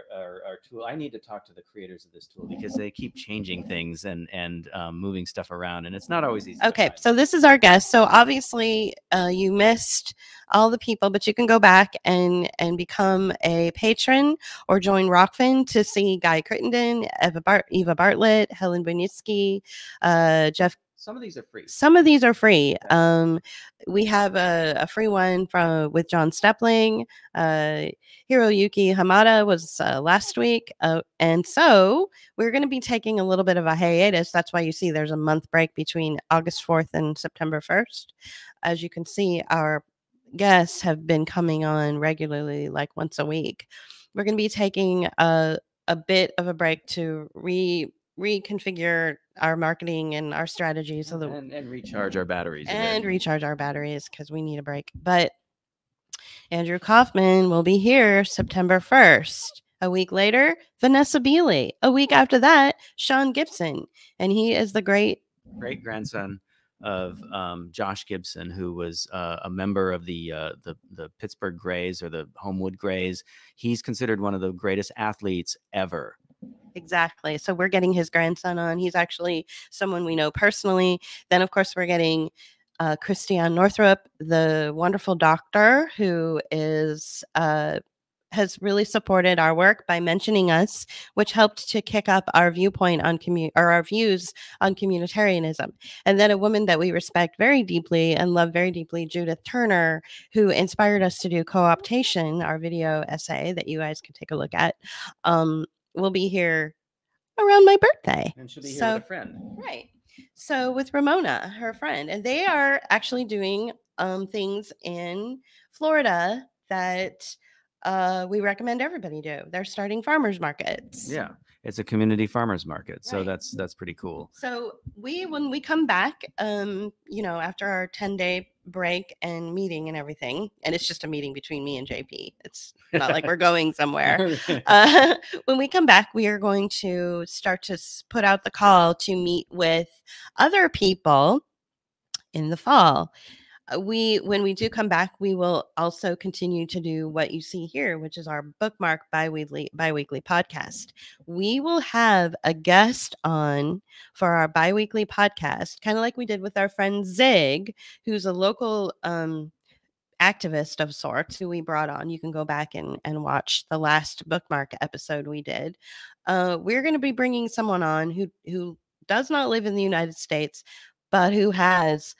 tool. I need to talk to the creators of this tool because they keep changing things and moving stuff around, and it's not always easy. Okay, so this is our guest. So obviously, you missed all the people, but you can go back and become a patron or join Rockfin to see Guy Crittenden, Eva Bartlett, Helen Bunitsky, Jeff. Some of these are free. Some of these are free. We have a free one with John Stepling. Hiroyuki Hamada was last week. And so we're going to be taking a little bit of a hiatus. That's why you see there's a month break between August 4th and September 1st. As you can see, our guests have been coming on regularly, like once a week. We're going to be taking a bit of a break to reconfigure our marketing and our strategies and recharge our batteries because we need a break. But Andrew Kaufman will be here September 1st. A week later, Vanessa Beeley. A week after that, Sean Gibson, and he is the great grandson of Josh Gibson, who was a member of the Pittsburgh Grays or the Homewood Grays. He's considered one of the greatest athletes ever. Exactly. So we're getting his grandson on. He's actually someone we know personally. Then, of course, we're getting Christiane Northrup, the wonderful doctor who is has really supported our work by mentioning us, which helped to kick up our viewpoint on our views on communitarianism. And then a woman that we respect very deeply and love very deeply, Judith Turner, who inspired us to do Co-optation, our video essay that you guys can take a look at. Will be here around my birthday. And she'll be here with a friend. Right. So with Ramona, her friend, and they are actually doing things in Florida that we recommend everybody do. They're starting farmers markets. Yeah. It's a community farmers market. Right. So that's pretty cool. So when we come back, after our 10-day break and meeting and everything, and it's just a meeting between me and JP. It's not like we're going somewhere. When we come back, we are going to start to put out the call to meet with other people in the fall. When we do come back, we will also continue to do what you see here, which is our Bookmark biweekly podcast. We will have a guest on for our biweekly podcast, kind of like we did with our friend Zig, who's a local activist of sorts who we brought on. You can go back and watch the last Bookmark episode we did. We're going to be bringing someone on who does not live in the United States, but who has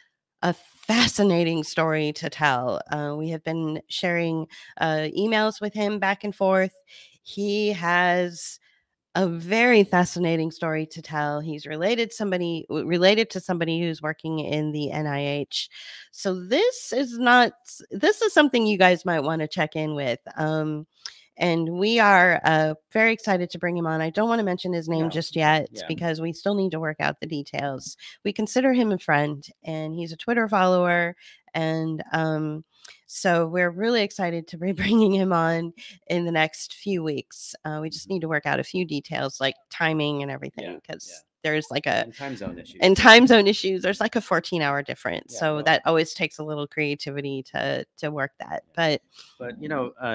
a fascinating story to tell. We have been sharing emails with him back and forth. He has a very fascinating story to tell. He's related to somebody who's working in the NIH. So this is something you guys might want to check in with. And we are very excited to bring him on. I don't want to mention his name just yet because we still need to work out the details. We consider him a friend, and he's a Twitter follower. And So we're really excited to be bringing him on in the next few weeks. We just need to work out a few details like timing and everything, because there's like a And time zone issues. and time zone issues. There's like a 14-hour difference, Yeah, so well- that always takes a little creativity to work that. But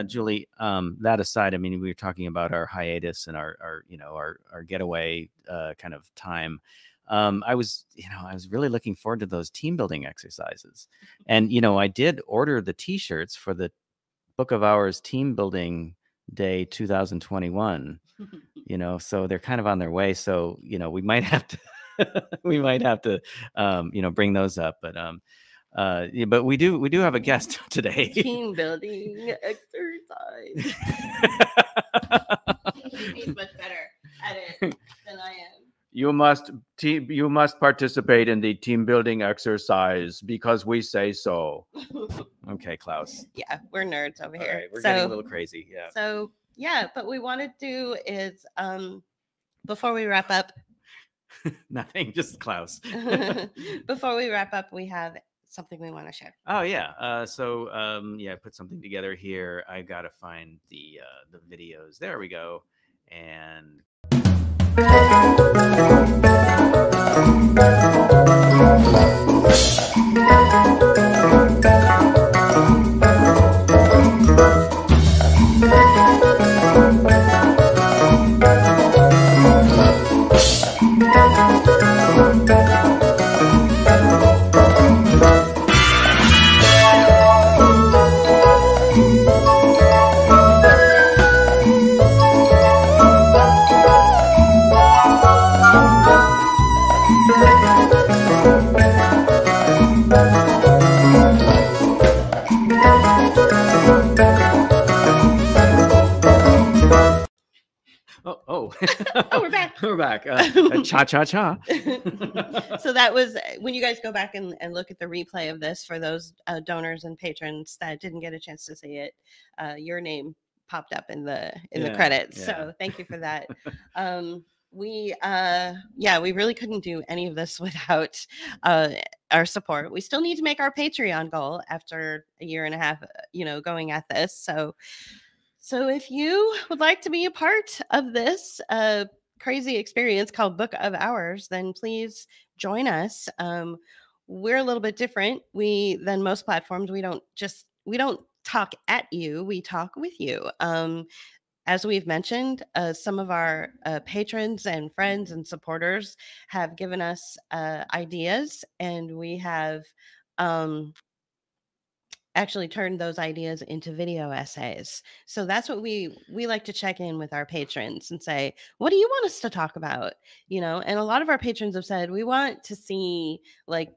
Julie, that aside, I mean, we were talking about our hiatus and our getaway kind of time. I was really looking forward to those team building exercises, and I did order the T-shirts for the Book of Hours Team Building Day 2021. So they're kind of on their way. So we might have to bring those up, but but we do have a guest today. team building exercise. He's much better at it than I am. You must participate in the team building exercise because we say so. Okay, Klaus. Yeah, we're nerds over All here. right, we're getting a little crazy. Yeah. So yeah, but we want to do is before we wrap up, Nothing, just Klaus. before we wrap up, we have something we want to share. Oh yeah. I put something together here. I gotta find the videos. There we go. And oh, we're back. We're back. Cha cha cha. So that was when you guys go back and look at the replay of this, for those donors and patrons that didn't get a chance to see it, your name popped up in the credits. Yeah. So thank you for that. We really couldn't do any of this without our support. We still need to make our Patreon goal after a year and a half, going at this. So if you would like to be a part of this crazy experience called Book of Hours, then please join us. We're a little bit different than most platforms. We don't talk at you, we talk with you. As we've mentioned, some of our patrons and friends and supporters have given us ideas, and we have actually turned those ideas into video essays. So that's what we like to check in with our patrons and say, what do you want us to talk about? And a lot of our patrons have said, we want to see like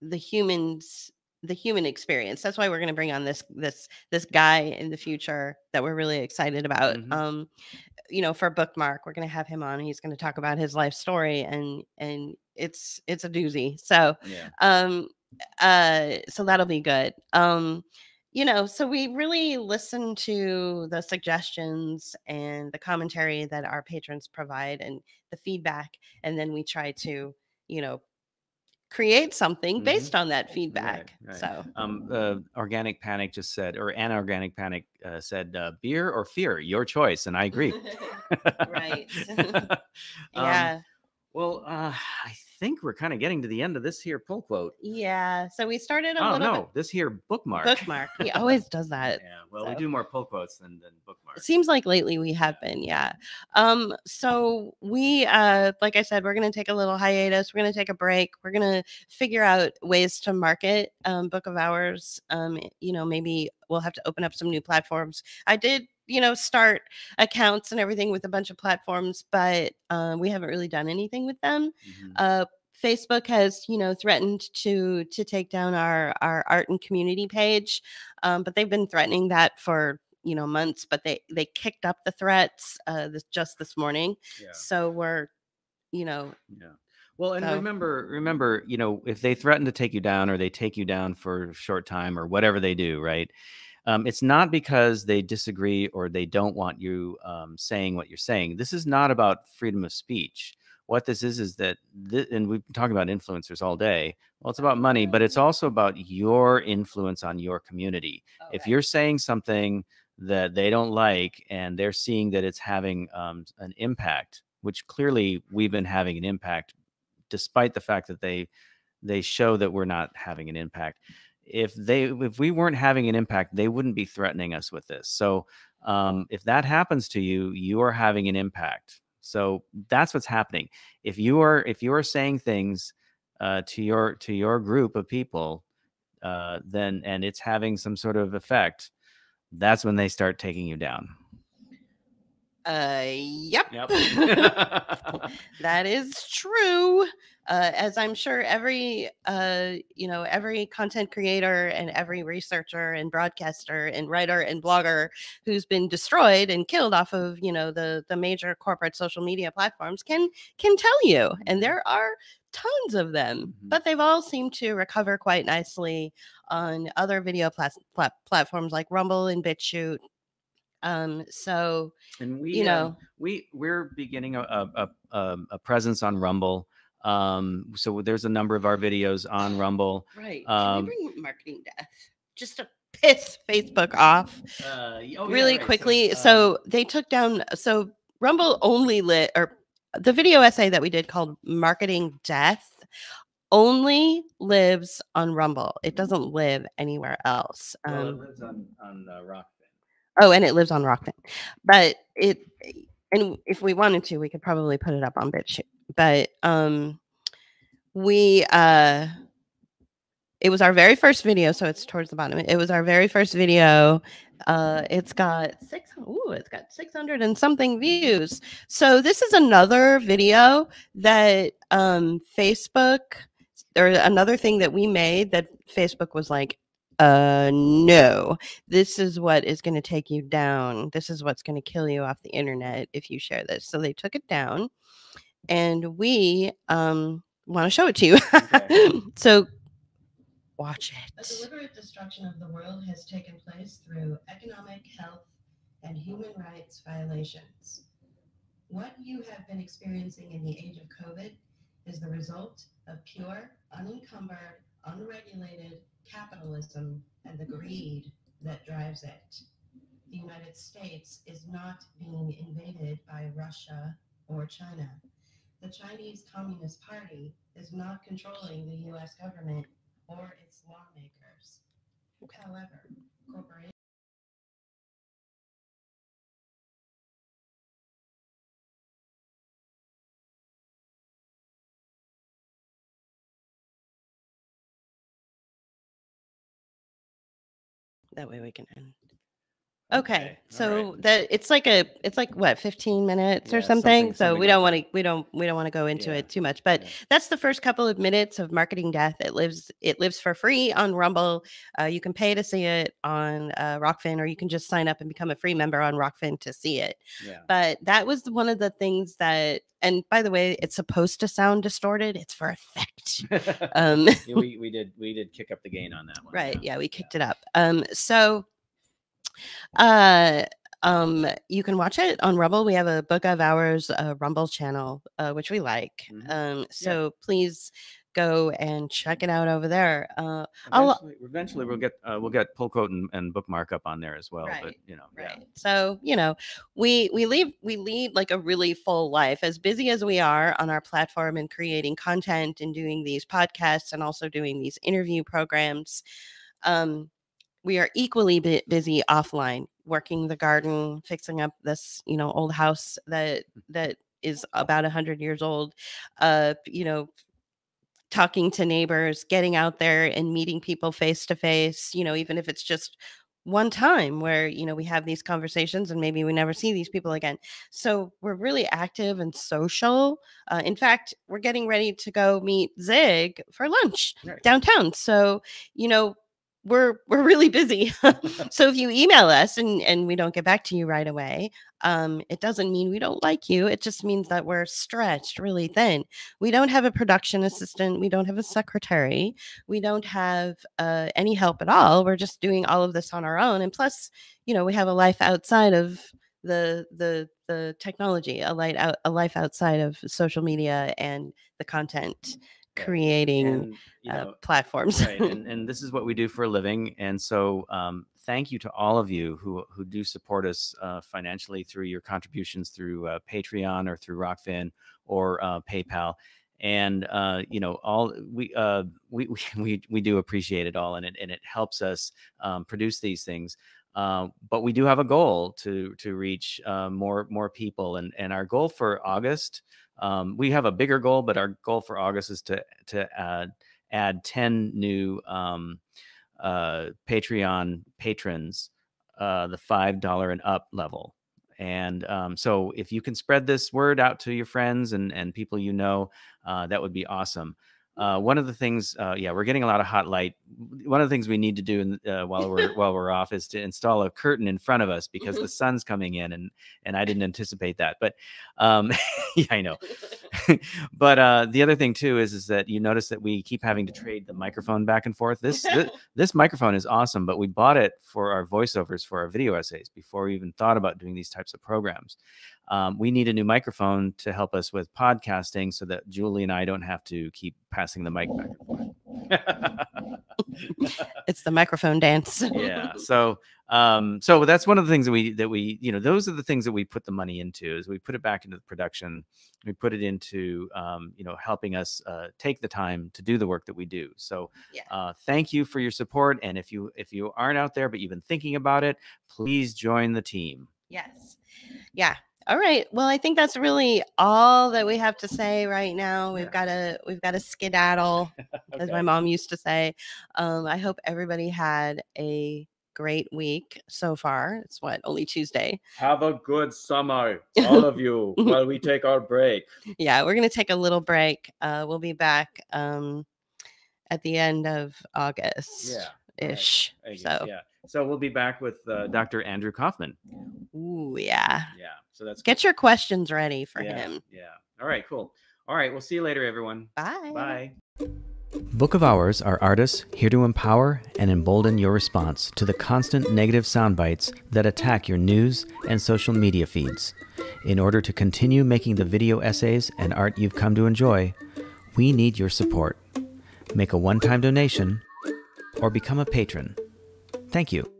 the human experience. That's why we're going to bring on this guy in the future that we're really excited about. Mm-hmm. For Bookmark, we're going to have him on. He's going to talk about his life story, and it's a doozy. So Yeah. So that'll be good. So we really listen to the suggestions and the commentary that our patrons provide and the feedback, and then we try to create something based on that feedback. Right. So Organic Panic just said, or Anorganic Panic said, beer or fear, your choice, and I agree. Right. Yeah. Well, I think we're kind of getting to the end of this here pull quote. Yeah. So we started Oh little no, bit. this here bookmark. Bookmark. He always does that. Yeah. Well, we So. do more pull quotes than bookmarks. It seems like lately we have been, yeah. So we, like I said, we're going to take a little hiatus. We're going to take a break. We're going to figure out ways to market Book of Hours. Maybe we'll have to open up some new platforms. I did, start accounts and everything with a bunch of platforms, but we haven't really done anything with them. Mm-hmm. Facebook has, threatened to take down our art and community page, but they've been threatening that for months. But they kicked up the threats just this morning. Yeah. So we're, Yeah. Well, and So- remember, if they threaten to take you down or they take you down for a short time or whatever they do, right? It's not because they disagree or they don't want you saying what you're saying. This is not about freedom of speech. what this is that, and we've been talking about influencers all day. Well, it's about money, but it's also about your influence on your community. If you're saying something that they don't like and they're seeing that it's having an impact, which clearly we've been having an impact, despite the fact that they show that we're not having an impact. If we weren't having an impact, they wouldn't be threatening us with this. So if that happens to you, you are having an impact. So that's what's happening. If you are saying things to your group of people, then and it's having some sort of effect, that's when they start taking you down. Yep. That is true. As I'm sure every every content creator and every researcher and broadcaster and writer and blogger who's been destroyed and killed off of the major corporate social media platforms can tell you, and there are tons of them, but they've all seemed to recover quite nicely on other video platforms like Rumble and BitChute. So, and we're beginning a presence on Rumble. So there's a number of our videos on Rumble. Right. Can we bring Marketing Death just to piss Facebook off really quickly? So they took down. So Rumble only the video essay that we did called Marketing Death only lives on Rumble. It doesn't live anywhere else. Well, it lives on Rockfin. Oh, and it lives on Rockfin. But and if we wanted to, we could probably put it up on BitChute. But it was our very first video, so it's towards the bottom. It was our very first video. It's got 600 and something views. So this is another video that Facebook, or another thing that we made that Facebook was like, no, this is what is going to take you down. This is what's going to kill you off the internet if you share this. So they took it down, and we want to show it to you. Okay. So watch it. A deliberate destruction of the world has taken place through economic, health, and human rights violations. What you have been experiencing in the age of COVID is the result of pure, unencumbered, unregulated capitalism and the greed that drives it. The United States is not being invaded by Russia or China. The Chinese Communist Party is not controlling the U.S. government or its lawmakers. However, corporations that way we can end. Okay. So right. That it's like what, 15 minutes or something. So we don't want to go into it too much, but that's the first couple of minutes of Marketing Death. It lives for free on Rumble. You can pay to see it on Rockfin, or you can just sign up and become a free member on Rockfin to see it. Yeah. But that was one of the things that, and by the way, it's supposed to sound distorted. It's for effect. We did kick up the gain on that one. Right. Yeah, we kicked it up. You can watch it on Rumble. We have a Book of Hours Rumble channel, which we like. So please go and check it out over there. Eventually we'll get Pull Quote and Bookmark up on there as well. Right, but right. Yeah. So we lead like a really full life, as busy as we are on our platform and creating content and doing these podcasts and also doing these interview programs. We are equally busy offline, working the garden, fixing up this, old house that is about 100 years old, talking to neighbors, getting out there and meeting people face to face, even if it's just one time where, we have these conversations and maybe we never see these people again. So we're really active and social. In fact, we're getting ready to go meet Zig for lunch downtown. So, we're really busy. So if you email us and we don't get back to you right away, it doesn't mean we don't like you. It just means that we're stretched really thin. We don't have a production assistant. We don't have a secretary. We don't have any help at all. We're just doing all of this on our own. And plus, we have a life outside of the technology, a life outside of social media and the content Right. creating And, you know, platforms. right. And this is what we do for a living. And so thank you to all of you who do support us financially through your contributions through Patreon or through Rockfin or PayPal. And you know, all we do appreciate it all, and it helps us produce these things. But we do have a goal to reach more people, and our goal for August. We have a bigger goal, but our goal for August is to add 10 new Patreon patrons, the $5 and up level. And so if you can spread this word out to your friends and people you know, that would be awesome. One of the things, we're getting a lot of hot light. One of the things we need to do while we're off is to install a curtain in front of us because the sun's coming in, and I didn't anticipate that. But yeah, I know. But the other thing too is that you notice that we keep having to trade the microphone back and forth. This microphone is awesome, but we bought it for our voiceovers for our video essays before we even thought about doing these types of programs. We need a new microphone to help us with podcasting so that Julie and I don't have to keep passing the mic back and forth. It's the microphone dance. Yeah. So that's one of the things that we, you know, those are the things that we put the money into, is we put it back into the production. We put it into, you know, helping us take the time to do the work that we do. So thank you for your support. And if you aren't out there, but you've been thinking about it, please join the team. Yes. Yeah. All right. Well, I think that's really all that we have to say right now. We've got to skedaddle, as my mom used to say. I hope everybody had a great week so far. It's only Tuesday. Have a good summer, all of you, while we take our break. Yeah, we're going to take a little break. We'll be back at the end of August. Yeah. Ish. Right. So yeah. So we'll be back with Dr. Andrew Kaufman. Ooh, yeah. Yeah. So that's Get your questions ready for him. Yeah. All right, cool. All right, we'll see you later, everyone. Bye. Bye. Book of Hours are artists here to empower and embolden your response to the constant negative sound bites that attack your news and social media feeds. In order to continue making the video essays and art you've come to enjoy, we need your support. Make a one-time donation or become a patron. Thank you.